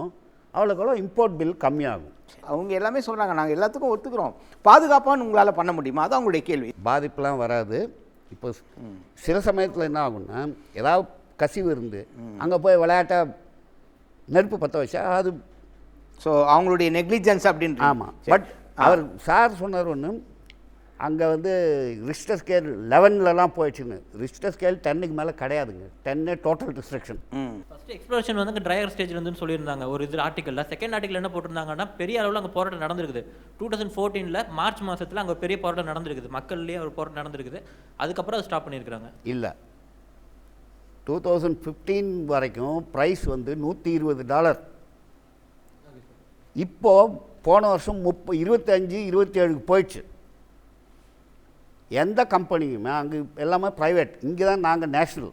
அவ்வளோக்கெவ்வளோ இம்போர்ட் பில் கம்மியாகும். அவங்க எல்லாமே சொல்கிறாங்க, நாங்கள் எல்லாத்துக்கும் ஒத்துக்கிறோம், பாதுகாப்பான்னு உங்களால் பண்ண முடியுமா? அதான் உங்களுடைய கேள்வி. பாதிப்புலாம் வராது. இப்போ சில சமயத்தில் என்ன ஆகும்னா, ஏதாவது கசிவு இருந்து அங்கே போய் விளையாட்டாக நெருப்பு பற்ற வச்சா அது ஸோ அவங்களுடைய நெக்லிஜென்ஸ் அப்படின்னு. ஆமாம். பட் அவர் சார் சொன்னார் ஒன்று, அங்கே வந்து ரிஸ்டர் ஸ்கேல் 11லலாம் போயிடுச்சுன்னு. ரிஸ்டர் ஸ்கேல் 10க்கு மேலே கிடையாதுங்க. 10 டோட்டல் டிஸ்ட்ரக்ஷன். ஃபஸ்ட்டு எக்ஸ்ப்ளோஷன் வந்து ட்ரையர் ஸ்டேஜில் இருந்துன்னு சொல்லியிருந்தாங்க ஒரு இது ஆர்டிக்கலில். செகண்ட் ஆர்டிக்கல் என்ன போட்டிருந்தாங்கன்னா, பெரிய அளவில் அங்கே போராட்டம் நடந்திருக்குது. 2014 மார்ச் மாதத்தில் அங்கே பெரிய போராட்டம் நடந்திருக்குது, மக்கள்லேயே ஒரு போராட்டம் நடந்திருக்குது. அதுக்கப்புறம் அதை ஸ்டாப் பண்ணியிருக்கிறாங்க. இல்லை, 2015 வரைக்கும் ப்ரைஸ் வந்து $120. இப்போது போன வருஷம் 25-27 போயிடுச்சு. எந்த கம்பெனியுமே அங்கே எல்லாமே ப்ரைவேட். இங்கே தான் நாங்கள் நேஷ்னல்,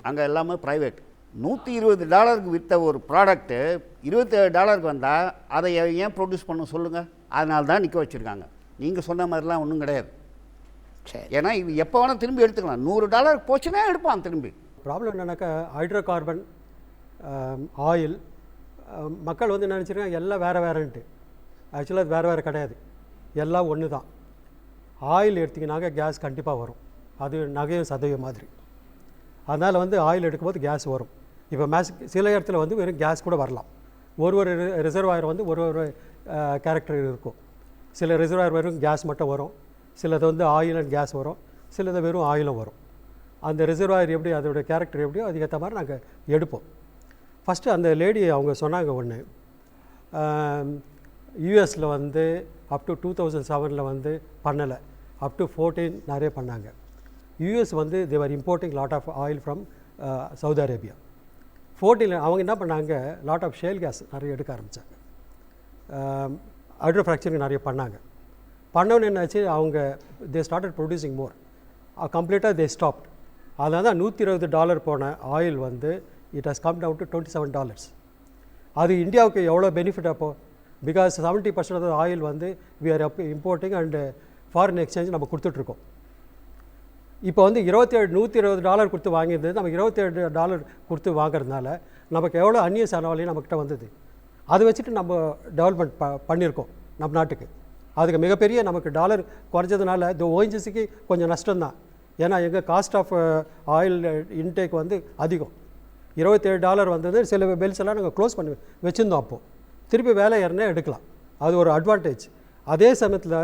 அங்கே எல்லாமே ப்ரைவேட். $120 விற்ற ஒரு ப்ராடக்ட்டு $27 வந்தால் அதை ஏன் ப்ரொடியூஸ் பண்ண சொல்லுங்கள்? அதனால தான் நிற்க வச்சுருக்காங்க. நீங்கள் சொன்ன மாதிரிலாம் ஒன்றும் கிடையாது. ஏன்னா இது எப்போ வேணால் திரும்பி எடுத்துக்கலாம். $100 போச்சுன்னா எடுப்பான் திரும்பி. ப்ராப்ளம் என்னன்னாக்கா, ஹைட்ரோ கார்பன், ஆயில், மக்கள் வந்து நினச்சிருக்காங்க எல்லாம் வேறு வேறுன்ட்டு. ஆக்சுவலாக அது வேறு கிடையாது, எல்லாம் ஒன்று தான். ஆயில் எடுத்திங்கனாக்க கேஸ் கண்டிப்பாக வரும். அது நகையும் சதவீதம் மாதிரி. அதனால் வந்து ஆயில் எடுக்கும்போது கேஸ் வரும். இப்போ சில இடத்துல வந்து வெறும் கேஸ் கூட வரலாம். ஒரு ரிசர்வாயர் வந்து ஒரு கேரக்டர் இருக்கும். சில ரிசர்வாயர் வெறும் கேஸ் மட்டும் வரும், சிலது வந்து ஆயில் அண்ட் கேஸ் வரும், சிலது வெறும் ஆயிலும் வரும். அந்த ரிசர்வாயர் எப்படி, அதோடய கேரக்டர் எப்படியோ அதுக்கேற்ற மாதிரி நாங்கள் எடுப்போம். ஃபஸ்ட்டு அந்த லேடி அவங்க சொன்னாங்க ஒன்று, யூஎஸில் வந்து அப் டு 2007 வந்து பண்ணலை, அப் டு 14 நிறைய பண்ணாங்க. யூஎஸ் வந்து they are importing lot of oil from Saudi Arabia. 14 அவங்க என்ன பண்ணாங்க, லாட் ஆஃப் ஷேல் கேஸ் நிறைய எடுக்க ஆரம்பித்தாங்க. ஹைட்ரோ ஃப்ராக்சரிங் நிறைய பண்ணாங்க. பண்ணோன்னு என்னாச்சு, அவங்க தே ஸ்டார்டட் ப்ரொடியூசிங் மோர். கம்ப்ளீட்டாக தே ஸ்டாப்ட். அதனால தான் $120 போன ஆயில் வந்து it has come down to $27. அது இந்தியாவுக்கு எவ்வளோ பெனிஃபிட் அப்போது? பிகாஸ் 70% ஆஃப் த ஆயில் வந்து we are importing and foreign exchange நம்ம கொடுத்துட்ருக்கோம். இப்போ வந்து $120 கொடுத்து வாங்கியிருந்தது, நம்ம $27 கொடுத்து வாங்குறதுனால நமக்கு எவ்வளோ அந்நிய செலவாலையும் நம்மக்கிட்ட வந்தது. அதை வச்சுட்டு நம்ம டெவலப்மெண்ட் பண்ணியிருக்கோம் நம்ம நாட்டுக்கு. அதுக்கு மிகப்பெரிய நமக்கு டாலர் குறைஞ்சதுனால இந்த ஓஎன்ஜிசிக்கு கொஞ்சம் நஷ்டம்தான். ஏன்னா எங்கள் காஸ்ட் ஆஃப் ஆயில் இன்டேக் வந்து அதிகம். $27 வந்தது. சில பெல்ஸ் எல்லாம் நாங்கள் க்ளோஸ் பண்ணி வச்சுருந்தோம். அப்போது திருப்பி வேலை ஏறினா எடுக்கலாம், அது ஒரு அட்வான்டேஜ். அதே சமயத்தில்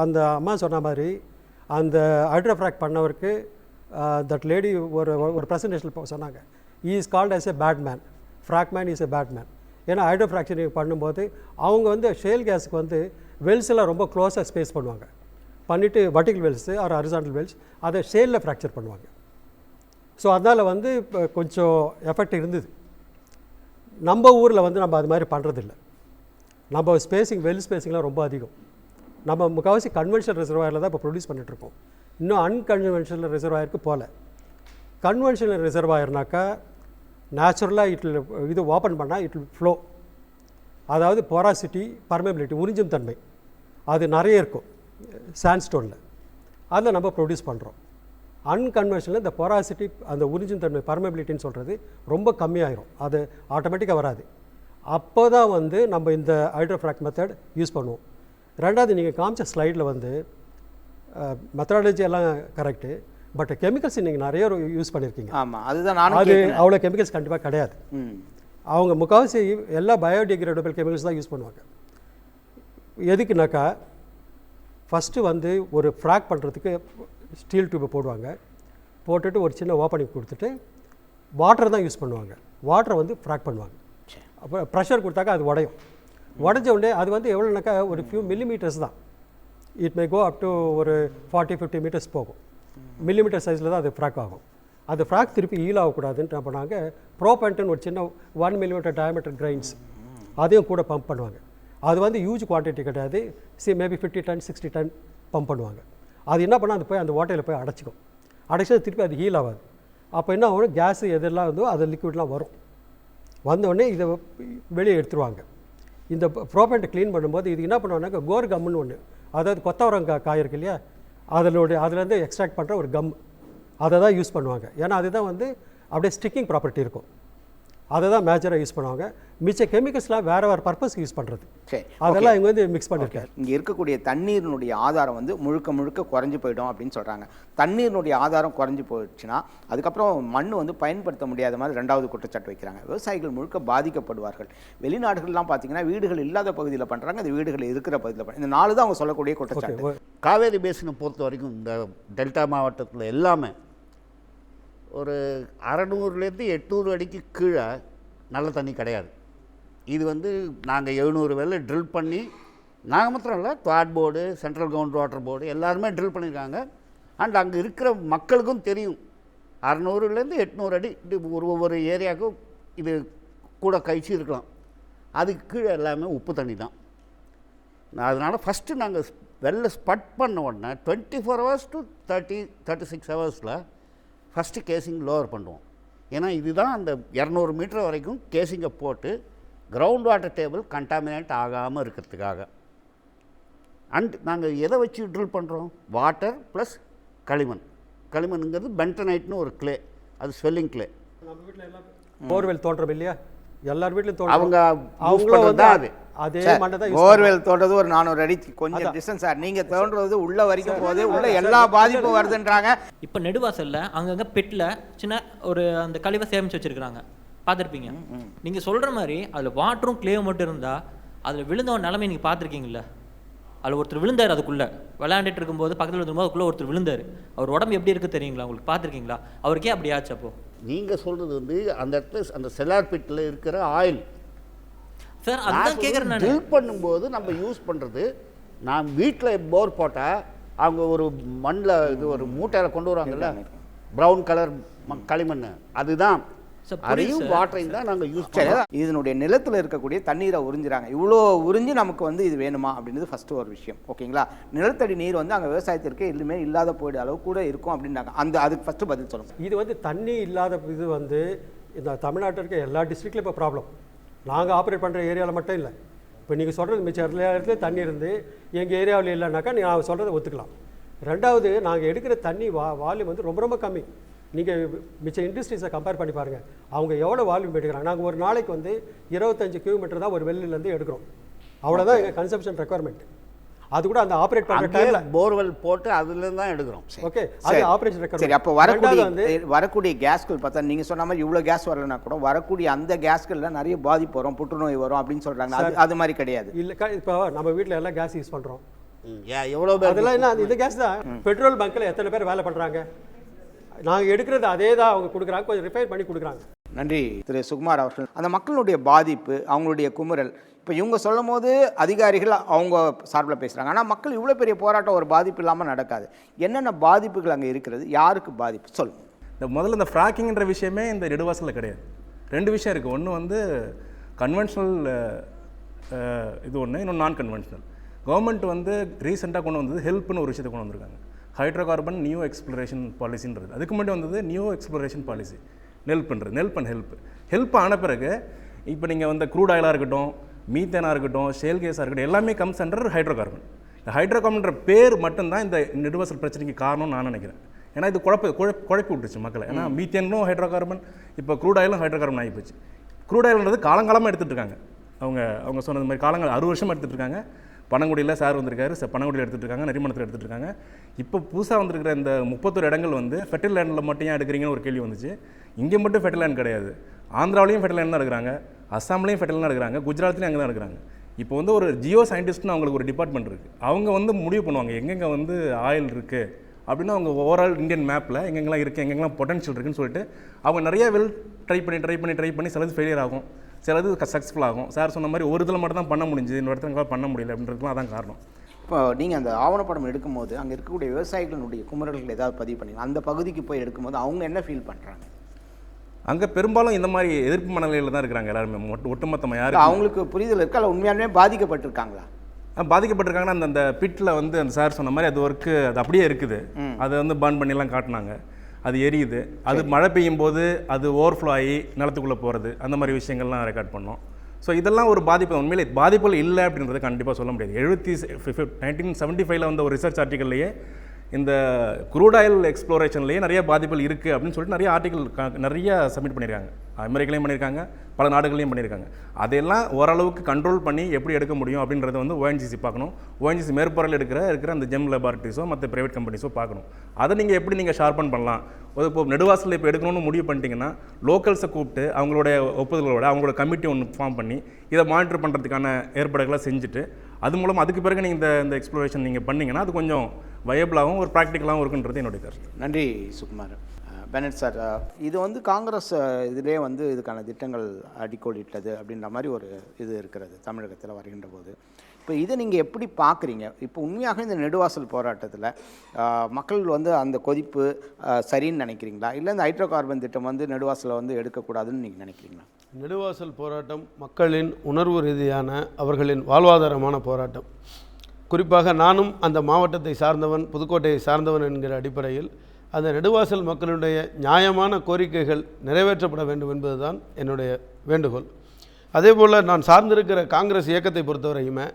அந்த அம்மா சொன்ன மாதிரி அந்த ஹைட்ரோஃப்ராக் பண்ணவருக்கு தட் லேடி ஒரு ப்ரெசன்டேஷனில் சொன்னாங்க, he is called as a bad man, frack man is a bad man. ஏன்னா ஹைட்ரோஃப்ராக்சரிங் பண்ணும்போது அவங்க வந்து ஷேல் கேஸுக்கு வந்து வெல்ஸ் எல்லாம் ரொம்ப க்ளோஸாக ஸ்பேஸ் பண்ணுவாங்க. பண்ணிவிட்டு வர்டிகல் வெல்ஸு ஆர் ஹரிசாண்டல் வெல்ஸ் அதை ஷேலில் ஃப்ராக்சர் பண்ணுவாங்க. ஸோ அதனால் வந்து இப்போ கொஞ்சம் எஃபெக்ட் இருந்தது. நம்ம ஊரில் வந்து நம்ம அது மாதிரி பண்ணுறதில்ல. நம்ம ஸ்பேசிங் வெல் ஸ்பேசிங்லாம் ரொம்ப அதிகம். நம்ம முக்கால்வாசி கன்வென்ஷனல் ரிசர்வாயரில் தான் இப்போ ப்ரொடியூஸ் பண்ணிகிட்ருக்கோம். இன்னும் அன்கன்வென்ஷனல் ரிசர்வாயருக்கு போகல. கன்வென்ஷனல் ரிசர்வாயர்னாக்கா நேச்சுரலாக இது ஓப்பன் பண்ணால் இட் வில் ஃப்ளோ. அதாவது போராசிட்டி, பர்மேபிலிட்டி, உறிஞ்சும் தன்மை அது நிறைய இருக்கும் சாண்ட்ஸ்டோனில். அதில் நம்ம ப்ரொடியூஸ் பண்ணுறோம். அன்கன்வென்ஷனில் இந்த போராசிட்டி, அந்த உறிஞ்சும் தன்மை, பர்மேபிலிட்டின்னு சொல்கிறது ரொம்ப கம்மியாயிரும். அது ஆட்டோமேட்டிக்காக வராது. அப்போ தான் வந்து நம்ம இந்த ஹைட்ரோஃப்ராக் மெத்தட் யூஸ் பண்ணுவோம். ரெண்டாவது, நீங்கள் காமிச்ச ஸ்லைடில் வந்து மெத்தடாலஜி எல்லாம் கரெக்டு, பட் கெமிக்கல்ஸ் நீங்கள் நிறைய யூஸ் பண்ணியிருக்கீங்க. ஆமாம், அதுதான் நானும் அது அவ்வளோ கெமிக்கல்ஸ் கண்டிப்பாக கிடையாது. அவங்க முக்கால்வாசி எல்லா பயோடிகிரேடபிள் கெமிக்கல்ஸ் தான் யூஸ் பண்ணுவாங்க. எதுக்குனாக்கா, ஃபஸ்ட்டு வந்து ஒரு ஃப்ராக் பண்ணுறதுக்கு ஸ்டீல் டியூப்பை போடுவாங்க. போட்டுட்டு ஒரு சின்ன ஓப்பனிங் கொடுத்துட்டு வாட்டர் தான் யூஸ் பண்ணுவாங்க. வாட்டரை வந்து ஃப்ராக் பண்ணுவாங்க. அப்போ ப்ரெஷர் கொடுத்தாக்கா அது உடையும். உடஞ்ச உடனே அது வந்து எவ்வளோனாக்கா ஒரு ஃபியூ மில்லிமீட்டர்ஸ் தான். It may go up to ஒரு 40-50 மீட்டர்ஸ் போகும். மில்லிமீட்டர் சைஸில் தான் அது ஃப்ராக் ஆகும். அந்த ஃப்ராக் திருப்பி ஹீல் ஆகக்கூடாதுன்னு என்ன பண்ணாங்க, ப்ரோபேண்ட்னு ஒரு சின்ன 1 millimeter டயமீட்டர் கிரைன்ஸ் அதையும் கூட பம்ப் பண்ணுவாங்க. அது வந்து ஹியூஜ் குவான்டிட்டி கிடையாது, மேபி 50 டன் 60 டன் பம்ப் பண்ணுவாங்க. அது என்ன பண்ணால் அது போய் அந்த ஓட்டையில் போய் அடைச்சிக்கும். அடைச்சது திருப்பி அது ஹீல் ஆகாது. அப்போ என்ன ஆகும், கேஸு எதெல்லாம் இருந்தோ அது லிக்விட்லாம் வரும். வந்தோடனே இதை வெளியே எடுத்துருவாங்க. இந்த ப்ரோபேண்ட்டை க்ளீன் பண்ணும்போது இது என்ன பண்ணுவாங்க, கோர் கம்முன்னு ஒன்று, அதாவது கொத்தவரங்காய் காய் இருக்கு இல்லையா, அதுலேருந்து எக்ஸ்ட்ராக்ட் பண்ணுற ஒரு கம், அதை தான் யூஸ் பண்ணுவாங்க. ஏன்னா அதுதான் வந்து அப்படியே ஸ்டிக்கிங் ப்ராப்பர்ட்டி இருக்கும். அதை தான் மேஜராக யூஸ் பண்ணுவாங்க. மிச்ச கெமிக்கல்ஸ்லாம் வேறு பர்பஸ்க்கு யூஸ் பண்ணுறது, அதெல்லாம் இங்கே வந்து மிக்ஸ் பண்ணியிருக்காரு. இங்கே இருக்கக்கூடிய தண்ணீரினுடைய ஆதாரம் வந்து முழுக்க குறைஞ்சி போயிடும் அப்படின்னு சொல்கிறாங்க. தண்ணீரினுடைய ஆதாரம் குறைஞ்சி போயிடுச்சுன்னா அதுக்கப்புறம் மண் வந்து பயன்படுத்த முடியாத மாதிரி ரெண்டாவது குற்றச்சாட்டு வைக்கிறாங்க. விவசாயிகள் முழுக்க பாதிக்கப்படுவார்கள். வெளிநாடுகள்லாம் பார்த்தீங்கன்னா வீடுகள் இல்லாத பகுதியில் பண்ணுறாங்க, அது வீடுகள் இருக்கிற பகுதியில் பண்ணுறாங்க. இந்த 4 தான் அவங்க சொல்லக்கூடிய குற்றச்சாட்டு. காவேரி பேசினை பொறுத்த வரைக்கும் இந்த டெல்டா மாவட்டத்தில் எல்லாமே ஒரு 600லேருந்து 800 அடிக்கு கீழே நல்ல தண்ணி கிடையாது. இது வந்து நாங்கள் 700 வெள்ளை ட்ரில் பண்ணி, நாங்கள் மாத்திரம் இல்லை, quad board, central count water board எல்லாருமே ட்ரில் பண்ணியிருக்காங்க. அண்ட் அங்கே இருக்கிற மக்களுக்கும் தெரியும் 600லேருந்து 800 அடி ஒவ்வொரு ஏரியாவுக்கும் இது கூட கழிச்சு இருக்கலாம். அதுக்கு கீழே எல்லாமே உப்பு தண்ணி தான். அதனால் ஃபஸ்ட்டு நாங்கள் வெள்ளை ஸ்பட் பண்ண உடனே 24 hours to 36 ஹவர்ஸில் ஃபஸ்ட்டு கேசிங் லோவர் பண்ணுவோம். ஏன்னா இதுதான் அந்த 200 மீட்டர் வரைக்கும் கேசிங்கை போட்டு கிரவுண்ட் வாட்டர் டேபிள் கண்டாமினேட் ஆகாமல் இருக்கிறதுக்காக. அண்ட் நாங்கள் எதை வச்சு ட்ரில் பண்ணுறோம், வாட்டர் ப்ளஸ் களிமண்ங்கிறது பென்டனைட்னு ஒரு கிளே, அது ஸ்வெல்லிங் கிளே. நம்ம வீட்டில் எல்லாம் போர்வெல் தோன்றம் இல்லையா, எல்லார் வீட்லையும் அவங்க அவங்களும் வந்து அதே மண்ணை தான் போர்வெல் தோன்றது ஒரு 400 அடி கொஞ்சம் டிஸ்டன்ஸ் சார். நீங்கள் தோன்றது உள்ள வரைக்கும் போகுது, உள்ள எல்லா பாதிப்பும் வருதுன்றாங்க. இப்போ நெடுவாசலில் அங்கங்கே பெட்டில் சின்ன ஒரு அந்த கழிவை சேமித்து வச்சுருக்குறாங்க, பார்த்துருப்பீங்க. நீங்கள் சொல்கிற மாதிரி அதில் வாட்டரும் கிளேவும் மட்டும் இருந்தால் அதில் விழுந்தவன் நிலைமை நீங்கள் பார்த்துருக்கீங்களா? அதில் ஒருத்தர் விழுந்தார், அதுக்குள்ளே விளையாண்டுட்டு இருக்கும்போது பக்கத்தில் இருக்கும்போது அதுக்குள்ளே ஒருத்தர் விழுந்தார். அவர் உடம்பு எப்படி இருக்குது தெரியுங்களா உங்களுக்கு? பார்த்துருக்கீங்களா? அவருக்கே அப்படி ஆச்சு. அப்போது நீங்கள் சொல்கிறது வந்து அந்த இடத்துல அந்த செலார் பிட்டில் இருக்கிற ஆயில் சார், அதுதான் கேட்குறேன். நான் ட்ரில் பண்ணும்போது நம்ம யூஸ் பண்ணுறது, நான் வீட்டில் போர் போட்டால் அவங்க ஒரு மண்ணில் இது ஒரு மூட்டையில் கொண்டு வருவாங்கல்ல, ப்ரௌன் கலர் களிமண், அதுதான் அதையும் வாட்டரையும் தான் நாங்கள் யூஸ் பண்ணுறோம். இதனுடைய நிலத்தில் இருக்கக்கூடிய தண்ணீரை உறிஞ்சுறாங்க. இவ்வளோ உறிஞ்சி நமக்கு வந்து இது வேணுமா அப்படின்றது ஃபஸ்ட்டு ஒரு விஷயம். ஓகேங்களா, நிலத்தடி நீர் வந்து அங்கே விவசாயத்திற்கு எதுவுமே இல்லாத போயிட அளவு கூட இருக்கும் அப்படின்னாங்க. அதுக்கு ஃபஸ்ட்டு பதில் சொல்லுங்கள். இது வந்து தண்ணி இல்லாத இது வந்து இந்த தமிழ்நாட்டில் இருக்க எல்லா டிஸ்ட்ரிக்ட்லையும் இப்போ ப்ராப்ளம். நாங்கள் ஆப்ரேட் பண்ணுற ஏரியாவில் மட்டும் இல்லை. இப்போ நீங்கள் சொல்கிறது மிச்சம் எல்லா இடத்துலையும் தண்ணி இருந்து எங்கள் ஏரியாவில் இல்லைனாக்கா நீங்கள் சொல்கிறத ஒத்துக்கலாம். ரெண்டாவது, நாங்கள் எடுக்கிற தண்ணி வால்யூம் வந்து ரொம்ப கம்மி. நீங்கள் மிச்ச இண்டஸ்ட்ரீஸை கம்பேர் பண்ணி பாருங்கள், அவங்க எவ்வளோ வால்யூம் எடுக்கிறாங்க. நாங்கள் ஒரு நாளைக்கு வந்து 25 கிலோமீட்டர் தான் ஒரு வெள்ளிலேருந்து எடுக்கிறோம். அவ்வளோதான் எங்கள் கன்சம்ஷன் ரெக்குவயர்மெண்ட். அது கூட அந்த ஆப்ரேட் பண்ணுற டைமில் போர்வெல் போட்டு அதுலேருந்து தான் எடுக்கிறோம். ஓகே, அது ஆப்ரேஷன் ரெக்குவயர்மெண்ட். சரி, அப்போ வரக்கூடிய கேஸ்கள் பார்த்தா நீங்கள் சொன்ன மாதிரி இவ்வளோ கேஸ் வரலன்னா கூட வரக்கூடிய அந்த கேஸ்களில் நிறைய பாதிப்பு வரும், புற்றுநோய் வரும் அப்படின்னு சொல்கிறாங்க. அது மாதிரி கிடையாது. இல்லை, இப்போ நம்ம வீட்டில் எல்லாம் கேஸ் யூஸ் பண்ணுறோம். எவ்வளோ அதெல்லாம் என்ன, இந்த கேஸ் தான். பெட்ரோல் பங்க்கில் எத்தனை பேர் வேலை பண்ணுறாங்க? நாங்கள் எடுக்கிறது அதே தான் அவங்க கொடுக்குறாங்க, கொஞ்சம் ரிஃபைன் பண்ணி கொடுக்குறாங்க. நன்றி திரு சுகுமார் அவர்கள். அந்த மக்களுடைய பாதிப்பு, அவங்களுடைய குமுறல், இப்போ இவங்க சொல்லும் போது அதிகாரிகள் அவங்க சார்பில் பேசுகிறாங்க. ஆனால் மக்கள் இவ்வளோ பெரிய போராட்டம் ஒரு பாதிப்பு இல்லாமல் நடக்காது. என்னென்ன பாதிப்புகள் அங்கே இருக்கிறது, யாருக்கு பாதிப்பு சொல்லுங்கள். இந்த முதல்ல இந்த ஃப்ராக்கிங்கிற விஷயமே இந்த நெடுவாசலில் கிடையாது. 2 விஷயம் இருக்குது. ஒன்று வந்து கன்வென்ஷனல் இது ஒன்று, இன்னொன்று நான் கன்வென்ஷனல். கவர்மெண்ட் வந்து ரீசெண்டாக கொண்டு வந்தது ஹெல்ப்னு ஒரு விஷயத்தை கொண்டு வந்திருக்காங்க, ஹைட்ரோகார்பன் நியூ எக்ஸ்ப்ளரேஷன் பாலிசின்றது. அதுக்கு முன்னாடி வந்தது நியூ எக்ஸ்ப்ளரேஷன் பாலிசி, ஹெல்ப் ஆன பிறகு இப்போ நீங்கள் வந்து க்ரூட் ஆயிலாக இருக்கட்டும், மீத்தேனாக இருக்கட்டும், ஷேல் கேஸாக இருக்கட்டும், எல்லாமே கம்ஸ் அண்டர் ஹைட்ரோகார்பன். இந்த ஹைட்ரோகார்பன்ற பேர் மட்டும்தான் இந்த நெடுவாசல் பிரச்சனைக்கு காரணம்னு நான் நினைக்கிறேன். ஏன்னா இது குழப்பி விட்டுருச்சு மக்களை. ஏன்னா மீத்தேனும் ஹைட்ரோகார்பன், இப்போ க்ரூட் ஆயிலும் ஹைட்ரோகார்பன் ஆகி போச்சு. க்ரூட் ஆயில்ன்றது காலங்காலமாக எடுத்துகிட்டு இருக்காங்க. அவங்க சொன்னது மாதிரி காலங்கள் 60 வருஷமாக எடுத்துகிட்டு இருக்காங்க. பனங்குடியில் சார் வந்திருக்காரு, பனங்குடியில் எடுத்துகிட்டு இருக்காங்க, நரிமணத்தில் எடுத்துகிட்டு இருக்காங்க. இப்போ புதுசாக வந்திருக்கிற இந்த 31 இடங்கள் வந்து ஃபெர்டைல் லேண்டில் மட்டும் ஏன் எடுக்கிறீங்கன்னு ஒரு கேள்வி வந்துச்சு. இங்கே மட்டும் ஃபெர்டைல் லேண்ட் கிடையாது, ஆந்திராவிலையும் ஃபெர்டைல் லேண்ட் தான் இருக்கிறாங்க, அஸ்ஸாம்லேயும் ஃபெர்டைல் தான் இருக்கிறாங்க, குஜராத்லேயும் அங்கே தான் இருக்கிறாங்க. இப்போ வந்து ஒரு ஜியோ சயின்டிஸ்ட்னு அவங்களுக்கு ஒரு டிபார்ட்மெண்ட் இருக்குது. அவங்க வந்து முடிவு பண்ணுவாங்க எங்கெங்கே வந்து ஆயில் இருக்குது அப்படின்னா, அவங்க ஓவரால் இந்தியன் மேப்பில் எங்கெங்கெல்லாம் இருக்குது, எங்கெங்கெல்லாம் பொட்டன்ஷியல் இருக்குன்னு சொல்லிட்டு அவங்க நிறைய ட்ரை பண்ணி சிலது ஃபெயிலியர் ஆகும், சிலது சக்ஸஸ்ஃபுல் ஆகும். சார் சொன்ன மாதிரி ஒரு இதில் மட்டும் தான் பண்ண முடிஞ்சு, இன்னொரு இடத்துல பண்ண முடியல அப்படின்றதுலாம் அதான் காரணம். இப்போ நீங்கள் அந்த ஆவணப்படம் எடுக்கும்போது அங்கே இருக்கக்கூடிய விவசாயிகளுடைய குமுறல்கள் ஏதாவது பதிவு பண்ணீங்க, அந்த பகுதிக்கு போய் எடுக்கும்போது அவங்க என்ன ஃபீல் பண்ணுறாங்க? அங்கே பெரும்பாலும் இந்த மாதிரி எதிர்ப்பு மனநிலையில் தான் இருக்கிறாங்க எல்லாருமே. ஒட்டுமொத்தமாக யார் அவங்களுக்கு புரிதல் இருக்கா, இல்லை உண்மையாலுமே பாதிக்கப்பட்டிருக்காங்களா? பாதிக்கப்பட்டிருக்காங்கன்னா அந்த பிட்டில் வந்து அந்த சார் சொன்ன மாதிரி அது ஒர்க்கு அது அப்படியே இருக்குது. அதை வந்து பர்ன் பண்ணிலாம் காட்டினாங்க. அது எரியுது. அது மழை பெய்யும் போது அது ஓவர்ஃப்ளோ ஆகி நிலத்துக்குள்ளே போகிறது, அந்த மாதிரி விஷயங்கள்லாம் ரெக்கார்ட் பண்ணோம். ஸோ இதெல்லாம் ஒரு பாதிப்பு. உண்மையிலே பாதிப்புகள் இல்லை அப்படின்றத கண்டிப்பாக சொல்ல முடியாது. 1975 வந்த ஒரு ரிசர்ச் ஆர்டிக்கல்லையே இந்த குரூட் ஆயில் எக்ஸ்ப்ளோரேஷன்லேயே நிறைய பாதிப்புகள் இருக்குது அப்படின்னு சொல்லிட்டு நிறைய ஆர்டிக்கல் நிறைய சப்மிட் பண்ணியிருக்காங்க. அமெரிக்காலையும் பண்ணியிருக்காங்க, பல நாடுகளையும் பண்ணியிருக்காங்க. அதையெல்லாம் ஓரளவுக்கு கண்ட்ரோல் பண்ணி எப்படி எடுக்க முடியும் அப்படின்றத வந்து ONGC பார்க்கணும். ONGC மேற்பொருள் இருக்கிற அந்த ஜெம் லேபார்ட்டரிஸோ மற்ற ப்ரைவேட் கம்பெனிஸோ பார்க்கணும். அதை நீங்கள் எப்படி நீங்கள் ஷார்பன் பண்ணலாம். இப்போ நெடுவாசலில் இப்போ எடுக்கணும்னு முடிவு பண்ணிட்டீங்கன்னா லோக்கல்ஸை கூப்பிட்டு அவங்களுடைய ஒப்புதலோட அவங்களோட கமிட்டி ஒன்று ஃபார்ம் பண்ணி இதை மானிட்டர் பண்ணுறதுக்கான ஏற்பாடுகளை செஞ்சுட்டு அது மூலம் அதுக்கு பிறகு நீங்கள் இந்த எக்ஸ்ப்ளோரேஷன் நீங்கள் பண்ணிங்கன்னா அது கொஞ்சம் வயபிளாகவும் ஒரு ப்ராக்டிக்கலாகவும் இருக்குன்றது என்னுடைய கருத்து. நன்றி சுகுமார். பெனட் சார், இது வந்து காங்கிரஸ் இதிலே வந்து இதுக்கான திட்டங்கள் அடிக்கோடிட்டது அப்படின்ற மாதிரி ஒரு இது இருக்கிறது தமிழகத்தில் வருகின்ற போது. இப்போ இதை நீங்கள் எப்படி பார்க்குறீங்க? இப்போ உண்மையாக இந்த நெடுவாசல் போராட்டத்தில் மக்கள் வந்து அந்த கொதிப்பு சரின்னு நினைக்கிறீங்களா, இல்லை இந்த ஹைட்ரோ கார்பன் திட்டம் வந்து நெடுவாசலை வந்து எடுக்கக்கூடாதுன்னு நீங்கள் நினைக்கிறீங்களா? நெடுவாசல் போராட்டம் மக்களின் உணர்வு ரீதியான அவர்களின் வாழ்வாதாரமான போராட்டம். குறிப்பாக நானும் அந்த மாவட்டத்தை சார்ந்தவன், புதுக்கோட்டையை சார்ந்தவன் என்கிற அடிப்படையில் அந்த நெடுவாசல் மக்களுடைய நியாயமான கோரிக்கைகள் நிறைவேற்றப்பட வேண்டும் என்பதுதான் என்னுடைய வேண்டுகோள். அதே போல் நான் சார்ந்திருக்கிற காங்கிரஸ் இயக்கத்தை பொறுத்தவரையுமே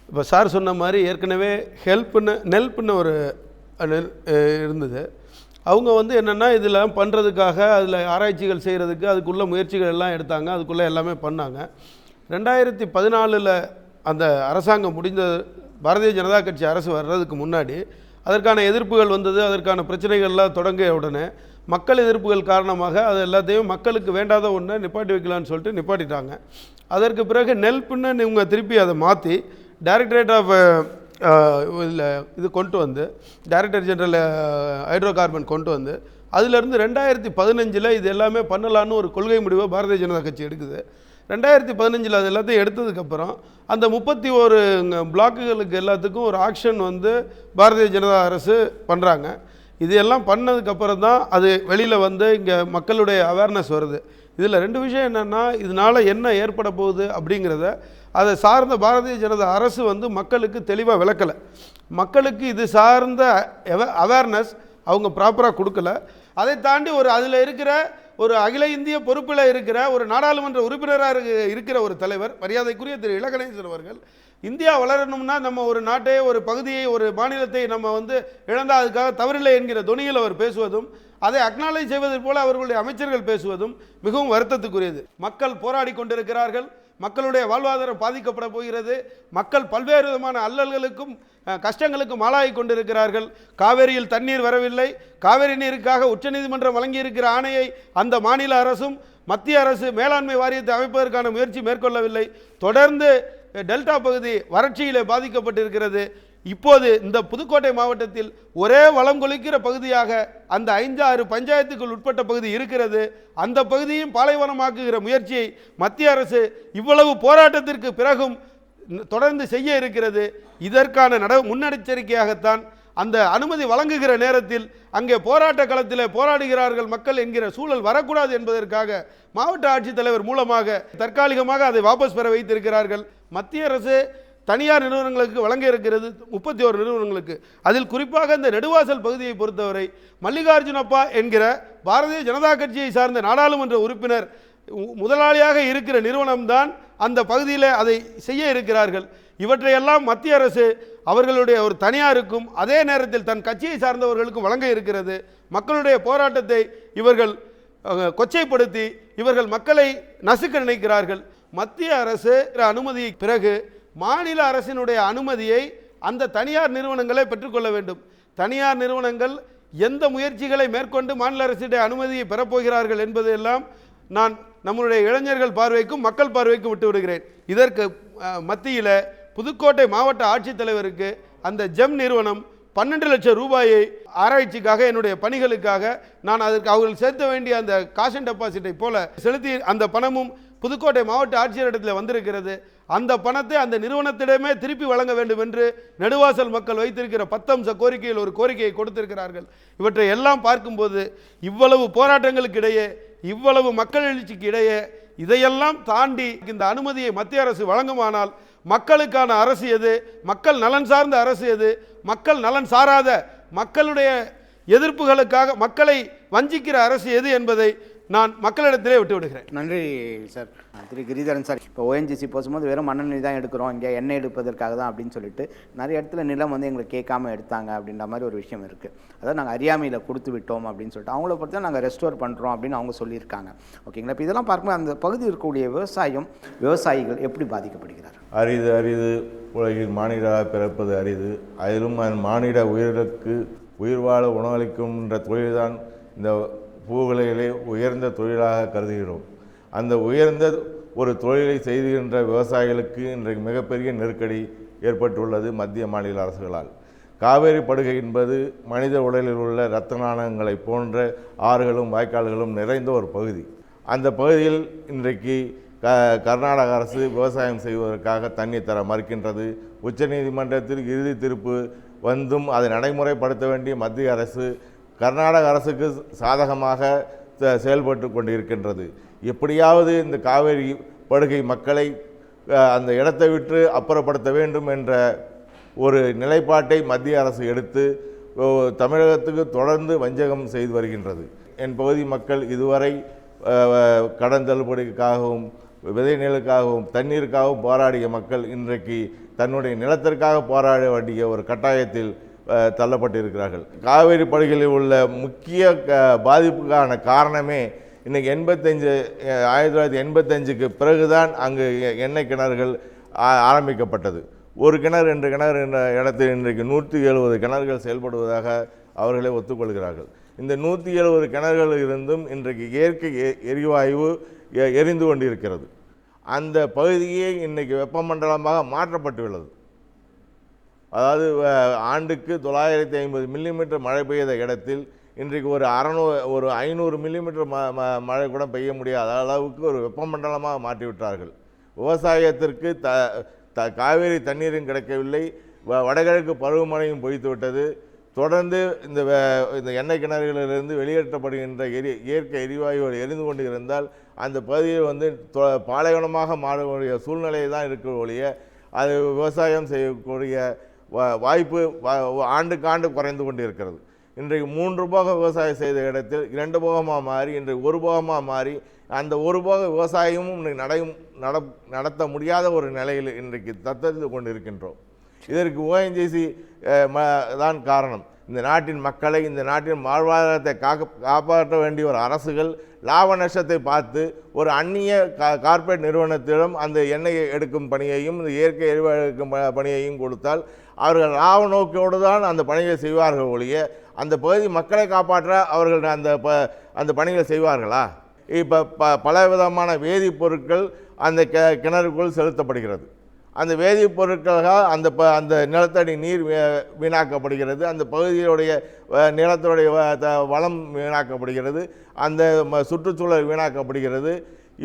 இப்போ சார் சொன்ன மாதிரி ஏற்கனவே நெல்ப்னு ஒரு இருந்தது. அவங்க வந்து என்னென்னா இதில் பண்ணுறதுக்காக அதில் ஆராய்ச்சிகள் செய்கிறதுக்கு அதுக்குள்ளே முயற்சிகள் எல்லாம் எடுத்தாங்க, அதுக்குள்ளே எல்லாமே பண்ணாங்க. 2014 அந்த அரசாங்கம் முடிந்த பாரதிய ஜனதா கட்சி அரசு வர்றதுக்கு முன்னாடி அதற்கான எதிர்ப்புகள் வந்தது. அதற்கான பிரச்சனைகள்லாம் தொடங்கிய உடனே மக்கள் எதிர்ப்புகள் காரணமாக அது எல்லாத்தையும் மக்களுக்கு வேண்டாத ஒன்றை நிப்பாட்டி வைக்கலான்னு சொல்லிட்டு நிப்பாட்டிட்டாங்க. அதற்கு பிறகு நெல்ப்னு இவங்க திருப்பி அதை மாற்றி டைரக்டரேட் ஆஃப் இது கொண்டு வந்து டைரக்டர் ஜெனரல் ஹைட்ரோ கார்பன் கொண்டு வந்து அதிலிருந்து 2015 இது எல்லாமே பண்ணலான்னு ஒரு கொள்கை முடிவை பாரதிய ஜனதா கட்சி எடுக்குது. 2015 அது எல்லாத்தையும் எடுத்ததுக்கப்புறம் அந்த 31 பிளாக்குகளுக்கு எல்லாத்துக்கும் ஒரு ஆக்ஷன் வந்து பாரதிய ஜனதா அரசு பண்ணுறாங்க. இது எல்லாம் பண்ணதுக்கப்புறம் தான் அது வெளியில் வந்து இங்கே மக்களுடைய அவேர்னஸ் வருது. இதில் 2 விஷயம் என்னென்னா, இதனால் என்ன ஏற்பட போகுது அப்படிங்கிறத அதை சார்ந்த பாரதிய ஜனதா அரசு வந்து மக்களுக்கு தெளிவாக விளக்கலை. மக்களுக்கு இது சார்ந்த அவேர்னஸ் அவங்க ப்ராப்பராக கொடுக்கல. அதை தாண்டி அதில் இருக்கிற ஒரு அகில இந்திய பொறுப்பில் இருக்கிற ஒரு நாடாளுமன்ற உறுப்பினராக இருக்கிற ஒரு தலைவர், மரியாதைக்குரிய திரு இலகணேசன் அவர்கள், இந்தியா வளரணும்னா நம்ம ஒரு நாட்டை, ஒரு பகுதியை, ஒரு மாநிலத்தை நம்ம வந்து இழந்தால் அதுக்காக தவறில்லை என்கிற தொனியில் அவர் பேசுவதும், அதை அக்னாலேஜ் செய்வதை போல அவர்களுடைய அமைச்சர்கள் பேசுவதும் மிகவும் வருத்தத்துக்குரியது. மக்கள் போராடி கொண்டிருக்கிறார்கள், மக்களுடைய வாழ்வாதாரம் பாதிக்கப்பட போகிறது, மக்கள் பல்வேறு விதமான அல்லல்களுக்கும் கஷ்டங்களுக்கும் ஆளாகி கொண்டிருக்கிறார்கள். காவேரியில் தண்ணீர் வரவில்லை, காவேரி நீருக்காக உச்சநீதிமன்றம் வழங்கியிருக்கிற ஆணையை அந்த மாநில அரசும் மத்திய அரசு மேலாண்மை வாரியத்தை அமைப்பதற்கான முயற்சி மேற்கொள்ளவில்லை. தொடர்ந்து டெல்டா பகுதி வறட்சியிலே பாதிக்கப்பட்டிருக்கிறது. இப்போது இந்த புதுக்கோட்டை மாவட்டத்தில் ஒரே வளம் கொளிக்கிற பகுதியாக அந்த 5-6 பஞ்சாயத்துக்குள் உட்பட்ட பகுதி இருக்கிறது. அந்த பகுதியும் பாலைவனமாக்குகிற முயற்சியை மத்திய அரசு இவ்வளவு போராட்டத்திற்கு பிறகும் தொடர்ந்து செய்ய இருக்கிறது. இதற்கான முன்னெச்சரிக்கையாகத்தான் அந்த அனுமதி வழங்குகிற நேரத்தில் அங்கே போராட்ட களத்தில் போராடுகிறார்கள் மக்கள் என்கிற சூழல் வரக்கூடாது என்பதற்காக மாவட்ட ஆட்சித்தலைவர் மூலமாக தற்காலிகமாக அதை வாபஸ் பெற வைத்திருக்கிறார்கள். மத்திய அரசு தனியார் நிறுவனங்களுக்கு வழங்க இருக்கிறது 31 நிறுவனங்களுக்கு. அதில் குறிப்பாக இந்த நெடுவாசல் பகுதியை பொறுத்தவரை மல்லிகார்ஜுனப்பா என்கிற பாரதிய ஜனதா கட்சியை சார்ந்த நாடாளுமன்ற உறுப்பினர் முதலாளியாக இருக்கிற நிறுவனம்தான் அந்த பகுதியில் அதை செய்ய இருக்கிறார்கள். இவற்றையெல்லாம் மத்திய அரசு அவர்களுடைய ஒரு தனியாருக்கும் அதே நேரத்தில் தன் கட்சியை சார்ந்தவர்களுக்கும் வழங்க இருக்கிறது. மக்களுடைய போராட்டத்தை இவர்கள் கொச்சைப்படுத்தி இவர்கள் மக்களை நசுக்க நினைக்கிறார்கள். மத்திய அரசு அனுமதி பிறகு மாநில அரசினுடைய அனுமதியை அந்த தனியார் நிறுவனங்களை பெற்றுக்கொள்ள வேண்டும். தனியார் நிறுவனங்கள் எந்த முயற்சிகளை மேற்கொண்டு மாநில அரசுடைய அனுமதியை பெறப்போகிறார்கள் என்பதையெல்லாம் நான் நம்முடைய இளைஞர்கள் பார்வைக்கும் மக்கள் பார்வைக்கும் விட்டு விடுகிறேன். இதற்கு மத்தியில் புதுக்கோட்டை மாவட்ட ஆட்சித்தலைவருக்கு அந்த ஜெம் நிறுவனம் 12 லட்சம் ரூபாயை ஆராய்ச்சிக்காக என்னுடைய பணிகளுக்காக நான் அதற்கு அவர்கள் செலுத்த வேண்டிய அந்த காஷன் டெபாசிட்டை போல செலுத்தி அந்த பணமும் புதுக்கோட்டை மாவட்ட ஆட்சியரிடத்தில் வந்திருக்கிறது. அந்த பணத்தை அந்த நிறுவனத்திடமே திருப்பி வழங்க வேண்டும் என்று நெடுவாசல் மக்கள் வைத்திருக்கிற 10 அம்ச கோரிக்கையில் ஒரு கோரிக்கையை கொடுத்திருக்கிறார்கள். இவற்றை எல்லாம் பார்க்கும்போது இவ்வளவு போராட்டங்களுக்கு இடையே, இவ்வளவு மக்கள் எழுச்சிக்கு இடையே, இதையெல்லாம் தாண்டி இந்த அனுமதியை மத்திய அரசு வழங்குமானால் மக்களுக்கான அரசு எது, மக்கள் நலன் சார்ந்த அரசு எது, மக்கள் நலன் சாராத மக்களுடைய எதிர்ப்புகளுக்காக மக்களை வஞ்சிக்கிற அரசு எது என்பதை நான் மக்களிடத்திலே விட்டு விடுகிறேன். நன்றி சார். திரு கிரிதரன் சார், இப்போ ஓஎன்ஜிசி போகும்போது வெறும் மண்ணெண்ணெய் தான் எடுக்கிறோம், இங்கே எண்ணெய் எடுப்பதற்காக தான் அப்படின்னு சொல்லிட்டு நிறைய இடத்துல நிலம் வந்து எங்களுக்கு கேட்காம எடுத்தாங்க அப்படின்ற மாதிரி ஒரு விஷயம் இருக்குது. அதாவது நாங்கள் அறியாமையில் கொடுத்து விட்டோம் அப்படின்னு சொல்லிட்டு அவங்கள பொறுத்த நாங்கள் ரெஸ்டோர் பண்ணுறோம் அப்படின்னு அவங்க சொல்லியிருக்காங்க. ஓகேங்களா? இப்போ இதெல்லாம் பார்க்கும்போது அந்த பகுதியில் இருக்கக்கூடிய விவசாயிகள் எப்படி பாதிக்கப்படுகிறார்? அரிது உலகில் மானிடராக பிறப்பது அரிது. அதிலும் மானிட உயிருக்கு உயிர் வாழ உணவளிக்கும்ன்ற தொழில்தான் இந்த பூவுலகிலே உயர்ந்த தொழிலாக கருதுகிறோம். அந்த உயர்ந்த ஒரு தொழிலை செய்கின்ற விவசாயிகளுக்கு இன்றைக்கு மிகப்பெரிய நெருக்கடி ஏற்பட்டுள்ளது மத்திய மாநில அரசுகளால். காவேரி படுகை என்பது மனித உடலில் உள்ள இரத்த நாணங்களை போன்ற ஆறுகளும் வாய்க்கால்களும் நிறைந்த ஒரு பகுதி. அந்த பகுதியில் இன்றைக்கு கர்நாடக அரசு விவசாயம் செய்வதற்காக தண்ணீர் தர மறுக்கின்றது. உச்சநீதிமன்றத்தில் இறுதி தீர்ப்பு வந்தும் அதை நடைமுறைப்படுத்த வேண்டிய மத்திய அரசு கர்நாடக அரசுக்கு சாதகமாக செயல்பட்டு கொண்டிருக்கின்றது. எப்படியாவது இந்த காவேரி படுகை மக்களை அந்த இடத்தை விட்டு அப்புறப்படுத்த வேண்டும் என்ற ஒரு நிலைப்பாட்டை மத்திய அரசு எடுத்து தமிழகத்துக்கு தொடர்ந்து வஞ்சகம் செய்து வருகின்றது. என் பகுதி மக்கள் இதுவரை கடன் தள்ளுபடிக்காகவும் விதை நெல்லுக்காகவும் தண்ணீருக்காகவும் போராடிய மக்கள் இன்றைக்கு தன்னுடைய நிலத்திற்காக போராட வேண்டிய ஒரு கட்டாயத்தில் தள்ளப்பட்டிருக்கிறார்கள். காவேரி படுகையில் உள்ள முக்கிய பாதிப்புக்கான காரணமே இன்றைக்கி 1985க்கு பிறகுதான் அங்கு எண்ணெய் கிணறுகள் ஆரம்பிக்கப்பட்டது. ஒரு கிணறு 2 கிணறு என்ற இடத்தில் இன்றைக்கு 170 கிணறுகள் செயல்படுவதாக அவர்களே ஒத்துக்கொள்கிறார்கள். இந்த 170 கிணறுகள் இருந்தும் இன்றைக்கு இயற்கை எரிவாயு எரிந்து கொண்டிருக்கிறது. அந்த பகுதியே இன்றைக்கு வெப்பமண்டலமாக மாற்றப்பட்டுள்ளது. அதாவது ஆண்டுக்கு 950 மில்லிமீட்டர் மழை பெய்த இடத்தில் இன்றைக்கு ஒரு 500 மில்லிமீட்டர் மழை கூட பெய்ய முடியாத அளவுக்கு ஒரு வெப்பமண்டலமாக மாற்றிவிட்டார்கள். விவசாயத்திற்கு காவேரி தண்ணீரும் கிடைக்கவில்லை, வடகிழக்கு பருவமழையும் பொய்த்து விட்டது. தொடர்ந்து இந்த எண்ணெய் கிணறுகளிலிருந்து வெளியேற்றப்படுகின்ற இயற்கை எரிவாயுகள் எரிந்து கொண்டு இருந்தால் அந்த பகுதியை பாலைவனமாக மாறக்கூடிய சூழ்நிலையை தான் இருக்கிற ஒழிய அது விவசாயம் செய்யக்கூடிய வாய்ப்பு ஆண்டுக்காண்டு குறைந்து கொண்டு இருக்கிறது. இன்றைக்கு 3 போக விவசாயம் செய்த இடத்தில் 2 போகமாக மாறி இன்றைக்கு 1 போகமாக மாறி அந்த 1 போக விவசாயமும் நடத்த முடியாத ஒரு நிலையில் இன்றைக்கு தத்தளித்து கொண்டு இருக்கின்றோம். இதற்கு ஓஎன்ஜிசி தான் காரணம். இந்த நாட்டின் மக்களை, இந்த நாட்டின் வாழ்வாதாரத்தை காப்பாற்ற வேண்டிய ஒரு அரசுகள் லாப நஷ்டத்தை பார்த்து ஒரு அந்நிய கார்ப்பரேட் நிறுவனத்திடம் அந்த எண்ணெயை எடுக்கும் பணியையும் இந்த இயற்கை எரிவாயு எடுக்கும் பணியையும் கொடுத்தால் அவர்கள் லாப நோக்கோடு தான் அந்த பணியை செய்வார்கள் ஒழிய அந்த பகுதி மக்களை காப்பாற்ற அவர்கள் அந்த பணிகளை செய்வார்களா? இப்போ பல விதமான வேதிப்பொருட்கள் அந்த கிணறுக்குள் செலுத்தப்படுகிறது. அந்த வேதிப்பொருட்களாக அந்த நிலத்தடி நீர் வீணாக்கப்படுகிறது, அந்த பகுதியுடைய நிலத்துடைய வளம் வீணாக்கப்படுகிறது, அந்த சுற்றுச்சூழல் வீணாக்கப்படுகிறது.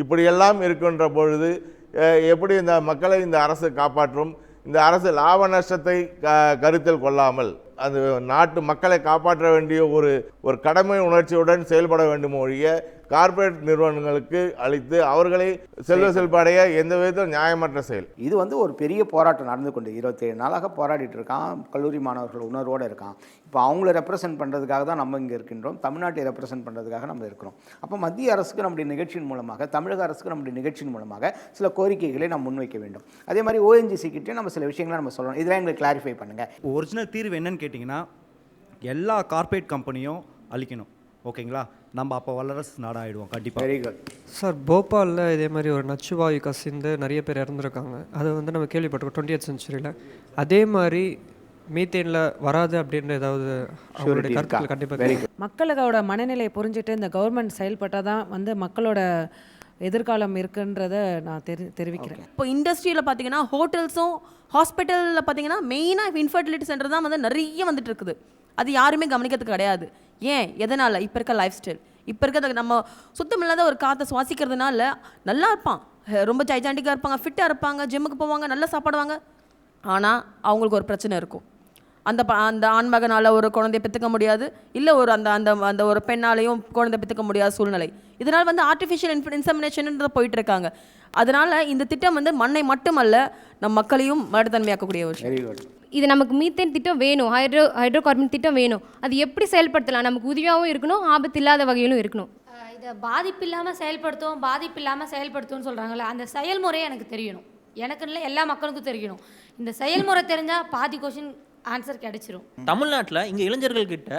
இப்படியெல்லாம் இருக்கின்ற பொழுது எப்படி இந்த மக்களை இந்த அரசு காப்பாற்றும்? இந்த அரசு லாப நஷ்டத்தை கருத்தில் கொள்ளாமல் அந்த நாட்டு மக்களை காப்பாற்ற வேண்டிய ஒரு கடமை உணர்ச்சியுடன் செயல்பட வேண்டும் ஒழிய கார்ப்பரேட் நிறுவனங்களுக்கு அளித்து அவர்களை செல்வடைய எந்த விதத்தில் நியாயமற்ற செயல். இது ஒரு பெரிய போராட்டம் நடந்து கொண்டு 27 நாளாக போராடிட்டு இருக்கான். கல்லூரி மாணவர்கள் உணர்வோடு இருக்கான். இப்போ அவங்கள ரெப்ரசென்ட் பண்ணுறதுக்காக தான் நம்ம இங்கே இருக்கின்றோம், தமிழ்நாட்டை ரெப்ரசென்ட் பண்ணுறதுக்காக நம்ம இருக்கிறோம். அப்போ மத்திய அரசுக்கு நம்முடைய நிகழ்ச்சியின் மூலமாக, தமிழக அரசுக்கு நம்முடைய நிகழ்ச்சியின் மூலமாக சில கோரிக்கைகளை நம்ம முன்வைக்க வேண்டும். அதே மாதிரி ஓஎன்ஜிசி கிட்டே நம்ம சில விஷயங்களை நம்ம சொல்லணும். இதெல்லாம் எங்களுக்கு கிளாரிஃபை பண்ணுங்கள். ஒரிஜினல் தீர்வு என்னன்னு கேட்டிங்கன்னா எல்லா கார்ப்பரேட் கம்பெனியும் அழிக்கணும். ஓகேங்களா? நம்ம அப்போ வல்லரசு நாடாகிடுவோம் கண்டிப்பாக. Very good sir. போபாலில் இதே மாதிரி ஒரு நச்சுவாயு கசிந்து நிறைய பேர் இறந்துருக்காங்க. அது நம்ம கேள்விப்பட்டிருக்கோம் 20th செஞ்சுரியில். அதே மாதிரி மீத்தேனில் வராது அப்படின்ற ஏதாவது அவங்களுடைய கருத்துக்கள் கண்டிப்பாக. மக்களோட மனநிலையை புரிஞ்சுட்டு இந்த கவர்மெண்ட் செயல்பட்டால் தான் மக்களோட எதிர்காலம் இருக்குன்றத நான் தெரிவிக்கிறேன். இப்போ இண்டஸ்ட்ரியில் பார்த்தீங்கன்னா ஹோட்டல்ஸும் ஹாஸ்பிட்டலில் பார்த்தீங்கன்னா மெயினாக இன்ஃபர்டிலிட்டி சென்டர் தான் நிறைய வந்துட்டு இருக்குது. அது யாருமே கவனிக்கிறதுக்கு கிடையாது. ஏன்? எதனால்? இப்போ இருக்க லைஃப் ஸ்டைல். இப்போ இருக்கிற நம்ம சுத்தமில்லாத ஒரு காற்றை சுவாசிக்கிறதுனால நல்லா இருப்பான், ரொம்ப ஜைஜாண்டிக்காக இருப்பாங்க, ஃபிட்டாக இருப்பாங்க, ஜிம்முக்கு போவாங்க, நல்லா சாப்பிடுவாங்க. ஆனால் அவங்களுக்கு ஒரு பிரச்சனை இருக்கும். அந்த ஆண்மகனால் ஒரு குழந்தைய பெற்றுக்க முடியாது, இல்லை ஒரு அந்த அந்த அந்த ஒரு பெண்ணாலையும் குழந்தை பெற்றுக்க முடியாத சூழ்நிலை. இதனால் வந்து ஆர்டிஃபிஷியல் இன்செமினேஷன்ன்றத போயிட்டு இருக்காங்க. அதனால் இந்த திட்டம் வந்து மண்ணை மட்டுமல்ல நம் மக்களையும் மறுதன்மையாக்கக்கூடிய ஒரு விஷயம். இது நமக்கு மீத்தேன் திட்டம் வேணும், ஹைட்ரோ கார்பன் திட்டம் வேணும். அது எப்படி செயல்படுத்தலாம்? நமக்கு உதவியாகவும் இருக்கணும், ஆபத்து இல்லாத வகையிலும் இருக்கணும். இதை பாதிப்பு இல்லாமல் செயல்படுத்தும்னு சொல்கிறாங்கல்ல, அந்த செயல்முறை எனக்கு தெரியணும். எனக்கு இல்லை, எல்லா மக்களுக்கும் தெரியணும். இந்த செயல்முறை தெரிஞ்சால் பாதி கொஷின் ஆன்சர் கிடைச்சிரும். தமிழ்நாட்டில் இங்கே இளைஞர்கள்கிட்ட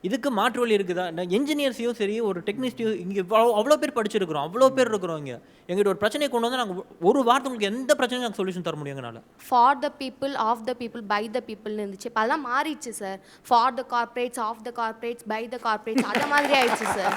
இதுக்கு மாற்று வழி இருக்குதா? என்ஜினியர்ஸையும் சரி, ஒரு டெக்னீஷியன் இங்கே அவ்வளோ பேர் படிச்சிருக்கிறோம், அவ்வளோ பேர் இருக்கிறோம். இங்கே எங்கிட்ட ஒரு பிரச்சனையை கொண்டு வந்து நாங்கள் ஒரு வாரத்தை உங்களுக்கு எந்த பிரச்சனையும் நாங்கள் சொல்யூஷன் தர முடியும் எங்களால். For the people, of the people, by the பீப்புள்னு இருந்துச்சு. இப்போ அதெல்லாம் மாறிடுச்சு sir. For the corporates, of the corporates, by the corporates, அந்த மாதிரி ஆயிடுச்சு சார்.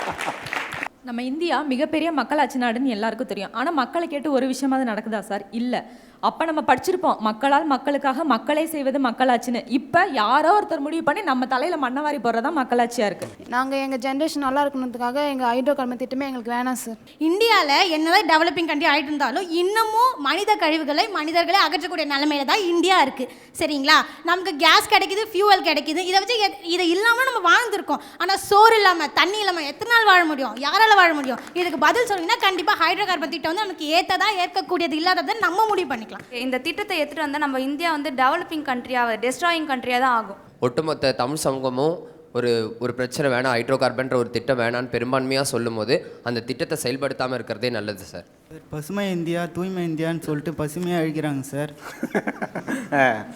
நம்ம இந்தியா மிகப்பெரிய மக்களாட்சி நாடுன்னு எல்லாருக்கும் தெரியும். ஆனால் மக்களை கேட்டு ஒரு விஷயமாவது நடக்குதா சார்? இல்லை. அப்போ நம்ம படிச்சிருப்போம், மக்களால் மக்களுக்காக மக்களே செய்வது மக்களாட்சின்னு. இப்போ யாரோ ஒருத்தர் முடிவு பண்ணி நம்ம தலையில் மண்ணவாரி போடுறதா மக்களாட்சியாக இருக்குது. நாங்கள் எங்கள் ஜென்ரேஷன் நல்லா இருக்கணுன்றதுக்காக எங்கள் ஹைட்ரோ கார்பன் திட்டமே எங்களுக்கு வேணாம் சார். இந்தியாவில் என்னதான் டெவலப்பிங் கண்ட்ரி ஆகிட்டு இருந்தாலும் இன்னமும் மனித கழிவுகளை மனிதர்களை அகற்றக்கூடிய நிலைமையில தான் இந்தியா இருக்குது. சரிங்களா? நமக்கு கேஸ் கிடைக்குது, ஃபியூவல் கிடைக்குது, இதை வச்சு இதை இல்லாமல் நம்ம வாழ்ந்துருக்கோம். ஆனால் சோறு இல்லாமல், தண்ணி இல்லாமல் எத்தனை நாள் வாழ முடியும்? யாரால் வாழ முடியும்? இதுக்கு பதில் சொன்னீங்கன்னா கண்டிப்பாக ஹைட்ரோ கார்பன் திட்டம் வந்து நமக்கு ஏற்றதா, ஏற்கக்கூடியது இல்லாததை நம்ம முடிவு பண்ணிக்கலாம். இந்த திட்டத்தை எடுத்துகிட்டு வந்தால் நம்ம இந்தியா வந்து டெவலப்பிங் கண்ட்ரியாக, டெஸ்ட்ராயிங் கண்ட்ரியாக தான் ஆகும். ஒட்டுமொத்த தமிழ் சமூகமும் ஒரு பிரச்சனை வேணாம், ஹைட்ரோ கார்பன்ற ஒரு திட்டம் வேணான்னு பெரும்பான்மையாக சொல்லும் போது அந்த திட்டத்தை செயல்படுத்தாமல் இருக்கிறதே நல்லது சார். பசுமை இந்தியா, தூய்மை இந்தியான்னு சொல்லிட்டு பசுமையாக அழிக்கிறாங்க சார்.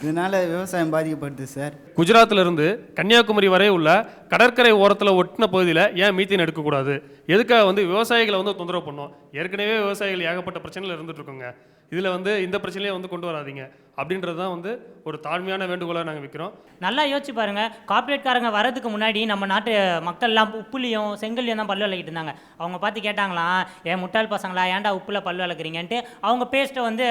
இதனால் விவசாயம் பாதிக்கப்படுது சார். குஜராத்திலிருந்து கன்னியாகுமரி வரை உள்ள கடற்கரை ஓரத்தில் ஒட்டின பகுதியில் ஏன் மீத்தேன் எடுக்கக்கூடாது? எதுக்காக வந்து விவசாயிகளை வந்து தொந்தரவு பண்ணோம்? ஏற்கனவே விவசாயிகள் ஏகப்பட்ட பிரச்சனையில் இருந்துட்டு இருக்கோங்க. இதில் வந்து இந்த பிரச்சனையே வந்து கொண்டு வராதிங்க அப்படின்றது தான் வந்து ஒரு தாழ்மையான வேண்டுகோளாக நாங்கள் வைக்கிறோம். நல்லா யோசிச்சு பாருங்கள், கார்ப்பரேட்காரங்க வரதுக்கு முன்னாடி நம்ம நாட்டு மக்கள்லாம் உப்புலையும் செங்கல்லையும் தான் பல்லு விளக்கிட்டு இருந்தாங்க. அவங்க பார்த்து கேட்டாங்களாம், ஏன் முட்டாள் பசங்களா, ஏன்டா உப்பில் பல்லு விளக்குறீங்கன்ட்டு அவங்க பேஸ்ட்டை வந்து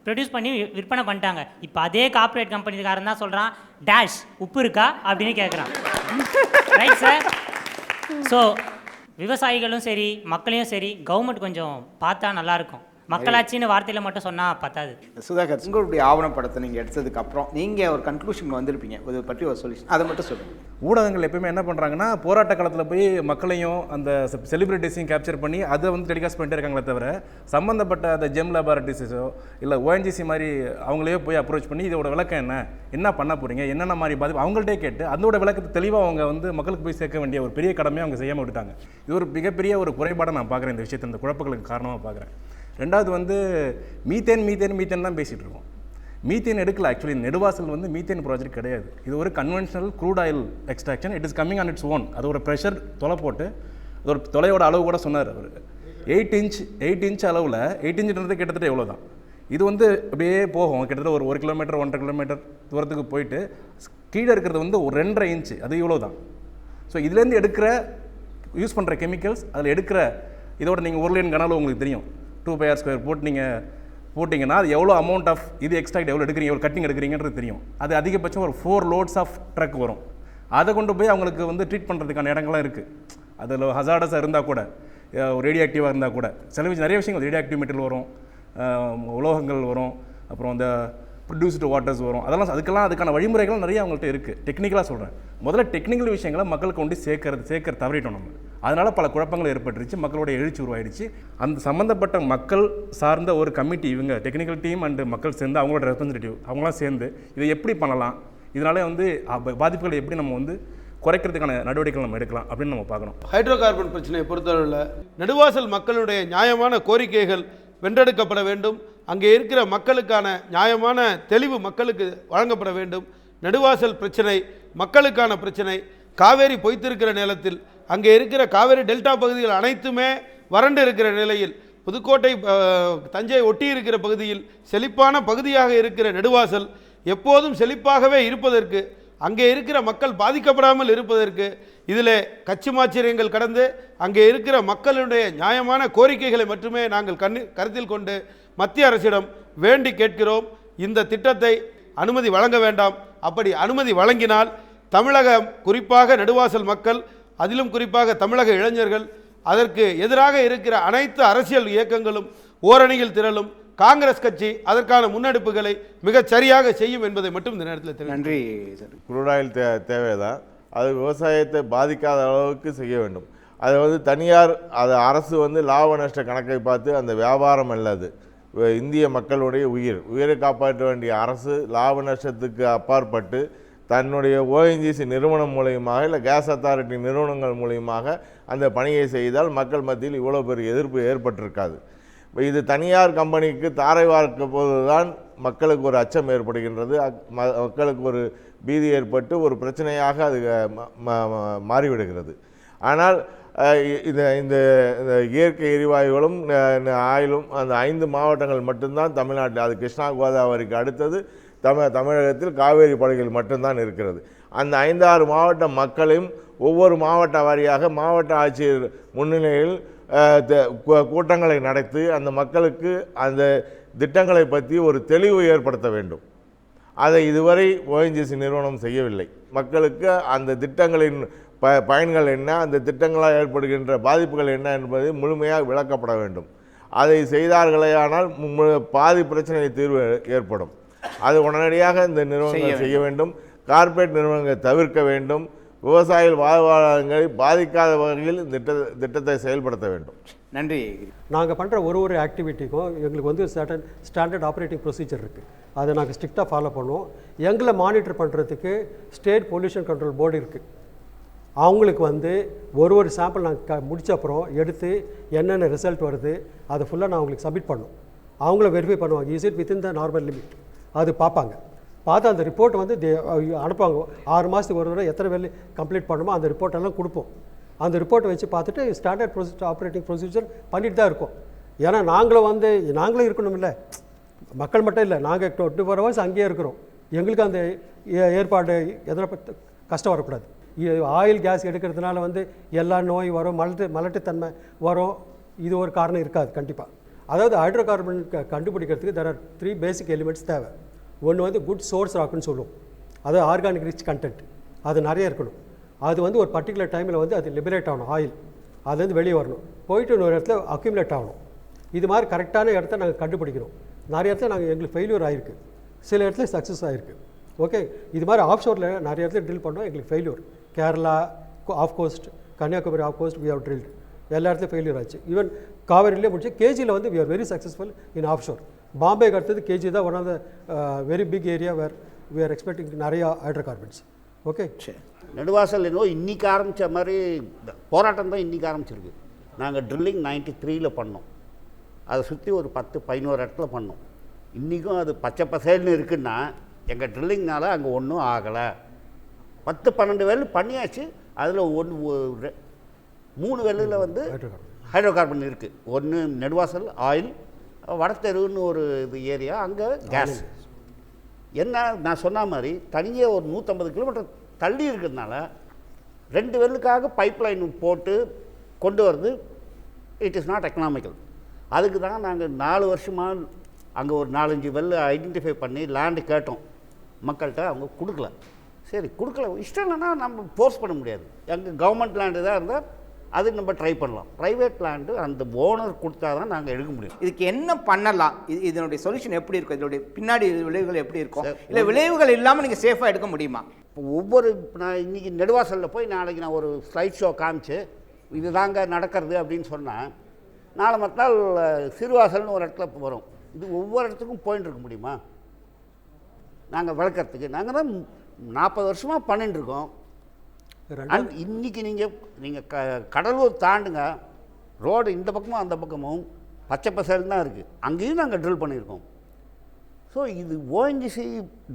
ப்ரொடியூஸ் பண்ணி விற்பனை பண்ணிட்டாங்க. இப்போ அதே கார்ப்பரேட் கம்பெனிக்காரன் தான் சொல்கிறான், டேஷ் உப்பு இருக்கா அப்படின்னு கேட்குறான். Right sir? ஸோ விவசாயிகளும் சரி, மக்களையும் சரி, கவர்மெண்ட் கொஞ்சம் பார்த்தா நல்லாயிருக்கும். மக்களாட்சின்னு வார்த்தையில் மட்டும் சொன்னால் பத்தாது. சுதாகர், உங்களுடைய ஆவணப்படத்தை நீங்கள் எடுத்ததுக்கு அப்புறம் நீங்கள் ஒரு கன்க்ளூஷன் வந்திருப்பீங்க, இதை பற்றி ஒரு சொல்யூஷன், அதை மட்டும் சொல்லுங்கள். ஊடகங்கள் எப்பயுமே என்ன பண்ணுறாங்கன்னா, போராட்ட காலத்தில் போய் மக்களையும் அந்த செலிபிரிட்டிஸையும் கேப்சர் பண்ணி அதை வந்து டெலிகாஸ்ட் பண்ணிட்டே இருக்காங்களே தவிர, சம்மந்தப்பட்ட அந்த ஜெம் லேபார்ட்டரிஸோ இல்லை ONGC மாதிரி அவங்களே போய் அப்ரோச் பண்ணி இதோட விளக்கம் என்ன பண்ண போகிறீங்க, என்னென்ன மாதிரி பாதிப்பு அவங்கள்ட்டே கேட்டு அதோட விளக்கத்தை தெளிவாக அவங்க வந்து மக்களுக்கு போய் சேர்க்க வேண்டிய ஒரு பெரிய கடமையை அவங்க செய்யாமல் விட்டுட்டாங்க. இது ஒரு மிகப்பெரிய ஒரு குறைபாடாக நான் பார்க்குறேன் இந்த விஷயத்தை, இந்த குழப்பங்களுக்கு காரணமாக பார்க்குறேன். ரெண்டாவது வந்து மீத்தேன் தான் பேசிகிட்டு இருக்கோம். மீத்தேன் எடுக்கல. ஆக்சுவலி நெடுவாசல் வந்து மீத்தேன் ப்ராஜெக்ட் கிடையாது. இது ஒரு conventional crude oil extraction. It is coming on its own. அது ஒரு ப்ரெஷர் தொலை போட்டு, அது ஒரு தொலையோட அளவு கூட சொன்னார் அவர். 8 இன்ச் அளவில், 8 இன்ச்சுன்றது கிட்டத்தட்ட எவ்வளோ தான். இது வந்து அப்படியே போகும், கிட்டத்தட்ட ஒரு 1 கிலோமீட்டர் 1.5 கிலோமீட்டர் தூரத்துக்கு போயிட்டு கீழே இருக்கிறது வந்து ஒரு 2.5 இன்ச்சு, அது இவ்வளோ தான். ஸோ இதுலேருந்து எடுக்கிற யூஸ் பண்ணுற கெமிக்கல்ஸ், அதில் எடுக்கிற இதோட நீங்கள் 1 லைன் கனவு உங்களுக்கு தெரியும், 2πr² போட்டு நீங்கள் போட்டிங்கன்னா அது எவ்வளோ அமௌண்ட் ஆஃப் இது எக்ஸ்ட்ராக்ட் எவ்வளோ எடுக்கிறீங்க, எவ்வளோ கட்டிங் எடுக்கிறீங்கன்றது தெரியும். அது அதிகபட்சம் ஒரு 4 loads ஆஃப் ட்ரக் வரும். அதை கொண்டு போய் அவங்களுக்கு வந்து ட்ரீட் பண்ணுறதுக்கான இடங்கள்லாம் இருக்குது. அதில் ஹசார்டஸாக இருந்தால் கூட, ரேடியோ ஆக்டிவாக இருந்தால் கூட, நிறைய விஷயங்கள் ரேடியோ ஆக்டிவ் மெட்டீரியல் வரும், உலோகங்கள் வரும், அப்புறம் அந்த ப்ரொடியூஸ்டு வாட்டர்ஸ் வரும். அதெல்லாம் அதுக்கான வழிமுறைகள் நிறைய அவங்கள்ட்ட இருக்குது. டெக்னிக்கலாக சொல்கிறேன், முதல்ல டெக்னிக்கல் விஷயங்களை மக்களுக்கு கொண்டு சேர்க்க தவறிட்டோம் நம்ம. அதனால் பல குழப்பங்கள் ஏற்பட்டுருச்சு, மக்களோட எழுச்சி உருவாயிடுச்சு. அந்த சம்மந்தப்பட்ட மக்கள் சார்ந்த ஒரு கமிட்டி, இவங்க டெக்னிக்கல் டீம் அண்டு மக்கள் சேர்ந்து, அவங்களோட ரெப்ரசன்டேட்டிவ் அவங்களாம் சேர்ந்து இதை எப்படி பண்ணலாம், இதனால வந்து பாதிப்புகளை எப்படி நம்ம வந்து குறைக்கிறதுக்கான நடவடிக்கைகள் நம்ம எடுக்கலாம் அப்படின்னு நம்ம பார்க்கணும். ஹைட்ரோ கார்பன் பிரச்சனையை பொறுத்தவரையில் நெடுவாசல் மக்களுடைய நியாயமான கோரிக்கைகள் வென்றெடுக்கப்பட வேண்டும். அங்கே இருக்கிற மக்களுக்கான நியாயமான தெளிவு மக்களுக்கு வழங்கப்பட வேண்டும். நெடுவாசல் பிரச்சனை மக்களுக்கான பிரச்சனை. காவேரி பொய்த்திருக்கிற நேரத்தில் அங்கே இருக்கிற காவேரி டெல்டா பகுதிகள் அனைத்துமே வறண்டு இருக்கிற நிலையில், புதுக்கோட்டை தஞ்சை ஒட்டி இருக்கிற பகுதியில் செழிப்பான பகுதியாக இருக்கிற நெடுவாசல் எப்போதும் செழிப்பாகவே இருப்பதற்கு, அங்கே இருக்கிற மக்கள் பாதிக்கப்படாமல் இருப்பதற்கு, இதில் கட்சிமாச்சரியங்கள் கடந்து அங்கே இருக்கிற மக்களுடைய நியாயமான கோரிக்கைகளை மட்டுமே நாங்கள் கருத்தில் கொண்டு மத்திய அரசிடம் வேண்டி கேட்கிறோம். இந்த திட்டத்தை அனுமதி வழங்க வேண்டாம். அப்படி அனுமதி வழங்கினால் தமிழகம், குறிப்பாக நெடுவாசல் மக்கள் அதிலும் குறிப்பாக தமிழக இளைஞர்கள், அதற்கு எதிராக இருக்கிற அனைத்து அரசியல் இயக்கங்களும் ஓரணியில் திரளும். காங்கிரஸ் கட்சி அதற்கான முன்னெடுப்புகளை மிகச் சரியாக செய்யும் என்பதை மட்டும் இந்த நேரத்தில் நன்றி. குரூடாயில் தேவைதான், அது விவசாயத்தை பாதிக்காத அளவுக்கு செய்ய வேண்டும். அதை தனியார், அது அரசு லாப நஷ்ட கணக்கை பார்த்து அந்த வியாபாரம் அல்லது இந்திய மக்களுடைய உயிரை காப்பாற்ற வேண்டிய அரசு லாப நஷ்டத்துக்கு அப்பாற்பட்டு தன்னுடைய ஓஎன்ஜிசி நிறுவனம் மூலியமாக இல்லை கேஸ் அத்தாரிட்டி நிறுவனங்கள் மூலியமாக அந்த பணியை செய்தால் மக்கள் மத்தியில் இவ்வளோ பெரிய எதிர்ப்பு ஏற்பட்டிருக்காது. இது தனியார் கம்பெனிக்கு தாரை வார்க்க போதுதான் மக்களுக்கு ஒரு அச்சம் ஏற்படுகின்றது, மக்களுக்கு ஒரு பீதி ஏற்பட்டு ஒரு பிரச்சனையாக அது மாறிவிடுகிறது. ஆனால் இந்த இயற்கை எரிவாயுகளும் ஆயிலும் அந்த 5 மாவட்டங்கள் மட்டும்தான் தமிழ்நாட்டில், அது கிருஷ்ணா கோதாவரிக்கு அடுத்தது தமிழகத்தில் காவேரி படுகையில் மட்டும்தான் இருக்கிறது. அந்த 5-6 மாவட்ட மக்களையும் ஒவ்வொரு மாவட்ட வாரியாக மாவட்ட ஆட்சியர் முன்னிலையில் கூட்டங்களை நடத்தி அந்த மக்களுக்கு அந்த திட்டங்களை பற்றி ஒரு தெளிவு ஏற்படுத்த வேண்டும். அதை இதுவரை ஓஎன்ஜிசி நிறுவனம் செய்யவில்லை. மக்களுக்கு அந்த திட்டங்களின் பயன்கள் என்ன, அந்த திட்டங்களால் ஏற்படுகின்ற பாதிப்புகள் என்ன என்பது முழுமையாக விளக்கப்பட வேண்டும். அதை செய்தார்களேயானால் பாதி பிரச்சனை தீர்வு ஏற்படும். அது உடனடியாக இந்த நிறுவனங்கள் செய்ய வேண்டும். கார்ப்பரேட் நிறுவனங்களை தவிர்க்க வேண்டும். விவசாயிகள் வாழ்வாதாரங்களை பாதிக்காத வகையில் திட்டத்தை செயல்படுத்த வேண்டும். நன்றி. நாங்கள் பண்ணுற ஒரு ஆக்டிவிட்டிக்கும் எங்களுக்கு சர்டன் ஸ்டாண்டர்ட் ஆப்ரேட்டிங் ப்ரொசீஜர் இருக்குது. அதை நாங்கள் ஸ்ட்ரிக்டாக ஃபாலோ பண்ணுவோம். எங்களை மானிட்டர் பண்ணுறதுக்கு ஸ்டேட் பொல்யூஷன் கண்ட்ரோல் போர்டு இருக்குது. அவங்களுக்கு ஒரு சாம்பிள் நாங்கள் முடித்த அப்புறம் எடுத்து என்னென்ன ரிசல்ட் வருது அதை ஃபுல்லாக நான் அவங்களுக்கு சப்மிட் பண்ணோம். அவங்கள வெரிஃபை பண்ணுவாங்க, is it within the normal limit, அது பார்ப்பாங்க. பார்த்து அந்த ரிப்போர்ட் அனுப்புவாங்க. 6 மாதத்துக்கு ஒரு தடவை எத்தனை வேலை கம்ப்ளீட் பண்ணுமோ அந்த ரிப்போர்ட்டெல்லாம் கொடுப்போம். அந்த ரிப்போர்ட்டை வச்சு பார்த்துட்டு ஸ்டாண்டர்ட் ஆப்ரேட்டிங் ப்ரொசீஜர் பண்ணிட்டு தான் இருக்கோம். ஏன்னா நாங்களும் இருக்கணும் இல்லை, மக்கள் மட்டும் இல்லை, நாங்கள் 24 hours அங்கேயே இருக்கிறோம். எங்களுக்கு அந்த ஏற்பாடு எதனை கஷ்டம் வரக்கூடாது. ஆயில் கேஸ் எடுக்கிறதுனால எல்லா நோய் வரும், மலட்டுத்தன்மை வரும், இது ஒரு காரணம் இருக்காது கண்டிப்பாக. அதாவது ஹைட்ரோ கார்பன் கண்டுபிடிக்கிறதுக்கு there are 3 பேசிக் எலிமெண்ட்ஸ் தேவை. ஒன்று குட் சோர்ஸ் ராக்குன்னு சொல்லுவோம், அது ஆர்கானிக் ரிச் கண்டென்ட், அது நிறைய இருக்கணும். அது ஒரு பர்டிகுலர் டைமில் அது லிபரேட் ஆகணும், ஆயில் அதுலேருந்து வெளியே வரணும், போயிட்டு இன்னொரு இடத்துல அக்யூமுலேட் ஆகணும். இது மாதிரி கரெக்டான இடத்த நாங்கள் கண்டுபிடிக்கிறோம். நிறைய இடத்துல எங்களுக்கு ஃபெயிலியர் ஆகிருக்கு, சில இடத்துல சக்ஸஸ் ஆகிருக்கு. ஓகே, இது மாதிரி ஆஃப் ஷோரில் நிறைய இடத்துல ட்ரில் பண்ணோம், எங்களுக்கு failure. Kerala off coast, Kanyakumari off coast we have drilled, எல்லா இடத்துலையும் ஃபெயிலியர் ஆச்சு. ஈவன் காவேரியிலே முடிச்சு கேஜியில் we are very successful in offshore. பாம்பேக்கு அடுத்தது கேஜி தான் one of the very big area where we are expecting நிறையா ஹைட்ரோ கார்பன்ஸ். ஓகே, நெடுவாசல் என்னவோ இன்றைக்கி ஆரம்பித்த மாதிரி போராட்டம் தான் இன்றைக்கி ஆரம்பிச்சிருக்கு. நாங்கள் ட்ரில்லிங் 93 பண்ணோம், அதை சுற்றி ஒரு 10-11 இடத்துல பண்ணோம். இன்றைக்கும் அது பச்சை பசேல்னு இருக்குன்னா எங்கள் ட்ரில்லிங்னால அங்கே ஒன்றும் ஆகலை. 10-12 வெல் பண்ணியாச்சு. அதில் 3 வெல்லில் ஹைட்ரோ கார்பன் இருக்குது. ஒன்று நெடுவாசல் ஆயில், வடத்தெருவுன்னு ஒரு ஏரியா, அங்கே கேஸ். என்ன நான் சொன்ன மாதிரி தனியே ஒரு 150 கிலோமீட்டர் தள்ளி இருக்கிறதுனால 2 வெல்லுக்காக பைப் லைன் போட்டு கொண்டு வருது. It is not economical. அதுக்கு தான் நாங்கள் 4 வருஷமாக அங்கே ஒரு 4-5 வெல் ஐடென்டிஃபை பண்ணி லேண்டு கேட்டோம் மக்கள்கிட்ட. அவங்க கொடுக்கல. சரி, கொடுக்கல, இஷ்டம் இல்லைன்னா நம்ம ஃபோர்ஸ் பண்ண முடியாது. எங்கள் கவர்மெண்ட் லேண்டு தான் இருந்தால் அது நம்ம ட்ரை பண்ணலாம். ப்ரைவேட் லேண்டு அந்த ஓனர் கொடுத்தா தான் நாங்கள் எடுக்க முடியும். இதுக்கு என்ன பண்ணலாம்? இதனுடைய சொல்யூஷன் எப்படி இருக்கும்? இதனுடைய பின்னாடி விளைவுகள் எப்படி இருக்கும்? இல்லை விளைவுகள் இல்லாமல் நீங்கள் சேஃபாக எடுக்க முடியுமா? இப்போ நான் இன்றைக்கி நெடுவாசலில் போய் நாளைக்கு நான் ஒரு ஸ்லைட் ஷோ காமிச்சு இது தாங்க நடக்கிறது அப்படின்னு சொன்னால், நாளை மறுநாள் சிறுவாசல்னு ஒரு இடத்துல வரும். இது ஒவ்வொரு இடத்துக்கும் போயின்னு இருக்க முடியுமா? நாங்கள் வளர்க்குறதுக்கு நாங்கள் தான் 40 வருஷமாக பண்ணிட்டுருக்கோம். இன்றைக்கி நீங்கள் கடலூர் தாண்டுங்க, ரோடு இந்த பக்கமும் அந்த பக்கமும் பச்சை பசேல்னு தான் இருக்குது. அங்கேயும் நாங்கள் ட்ரில் பண்ணியிருக்கோம். ஸோ இது ஓஎன்ஜிசி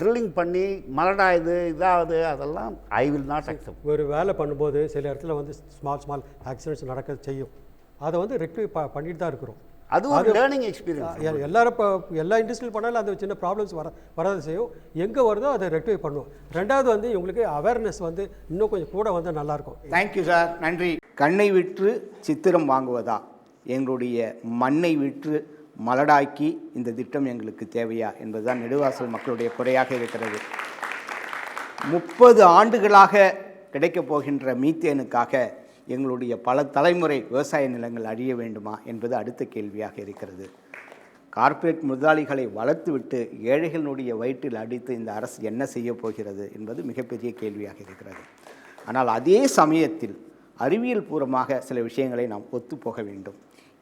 ட்ரில்லிங் பண்ணி மலடாயுது இதாகுது, அதெல்லாம் ஐ வில் நாட் அக்செப்ட். ஒரு வேலை பண்ணும்போது சில இடத்துல ஸ்மால் ஆக்சிடென்ட்ஸ் நடக்க செய்யும். அதை ரெக்டிஃபை பண்ணிட்டு தான் இருக்கிறோம். அது ஒரு லேர்னிங் எக்ஸ்பீரியன்ஸ். எல்லாரும் எல்லா இண்டஸ்ட்ரியில் பண்ணாலும் அந்த சின்ன ப்ராப்ளம்ஸ் வராது செய்யும். எங்கே வருதோ அதை ரெக்டிஃபை பண்ணுவோம். ரெண்டாவது இவங்களுக்கு அவேர்னஸ் இன்னும் கொஞ்சம் கூட நல்லாயிருக்கும். தேங்க்யூ சார், நன்றி. கண்ணை விற்று சித்திரம் வாங்குவதா, எங்களுடைய மண்ணை விற்று மலடாக்கி இந்த திட்டம் எங்களுக்கு தேவையா என்பதுதான் நெடுவாசல் மக்களுடைய குறையாக இருக்கிறது. 30 ஆண்டுகளாக கிடைக்கப் போகின்ற மீத்தேனுக்காக எங்களுடைய பல தலைமுறை விவசாய நிலங்கள் அழிய வேண்டுமா என்பது அடுத்த கேள்வியாக இருக்கிறது. கார்ப்பரேட் முதலாளிகளை வளர்த்துவிட்டு ஏழைகளுடைய வயிற்றில் அடித்து இந்த அரசு என்ன செய்ய போகிறது என்பது மிகப்பெரிய கேள்வியாக இருக்கிறது. ஆனால் அதே சமயத்தில் அறிவியல் பூர்வமாக சில விஷயங்களை நாம் ஒத்துப்போக வேண்டும்.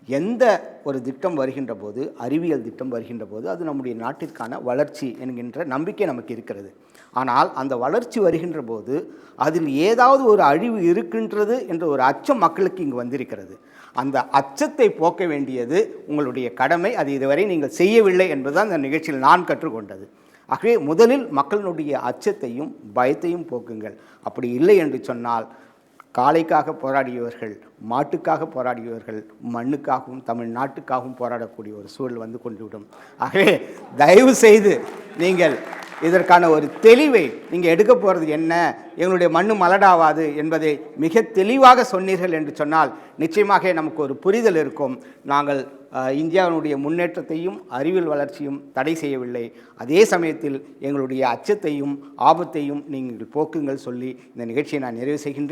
எந்த ஒரு திட்டம் வருகின்ற போது, அறிவியல் திட்டம் வருகின்ற போது, அது நம்முடைய நாட்டிற்கான வளர்ச்சி என்கின்ற நம்பிக்கை நமக்கு இருக்கிறது. ஆனால் அந்த வளர்ச்சி வருகின்ற போது அதில் ஏதாவது ஒரு அழிவு இருக்கின்றது என்ற ஒரு அச்சம் மக்களுக்கு இங்கு வந்திருக்கிறது. அந்த அச்சத்தை போக்க வேண்டியது உங்களுடைய கடமை. அது இதுவரை நீங்கள் செய்யவில்லை என்பதுதான் இந்த நிகழ்ச்சியில் நான் கற்றுக்கொண்டது. ஆகவே முதலில் மக்களினுடைய அச்சத்தையும் பயத்தையும் போக்குங்கள். அப்படி இல்லை என்று சொன்னால் காளைக்காக போராடியவர்கள், மாட்டுக்காக போராடியவர்கள், மண்ணுக்காகவும் தமிழ்நாட்டுக்காகவும் போராடக்கூடிய ஒரு சூழல் வந்து கொண்டுவிடும். ஆகவே தயவு செய்து நீங்கள் இதற்கான ஒரு தெளிவை நீங்கள் எடுக்க போகிறது என்ன, எங்களுடைய மண்ணு மலடாவாது என்பதை மிக தெளிவாக சொன்னீர்கள் என்று சொன்னால் நிச்சயமாக நமக்கு ஒரு புரிதல் இருக்கும். நாங்கள் இந்தியாவினுடைய முன்னேற்றத்தையும் அறிவியல் வளர்ச்சியும் தடை செய்யவில்லை, அதே சமயத்தில் எங்களுடைய அச்சத்தையும் ஆபத்தையும் நீங்கள் போக்குங்கள் சொல்லி இந்த நிகழ்ச்சியை நான் நிறைவு செய்கின்றேன்.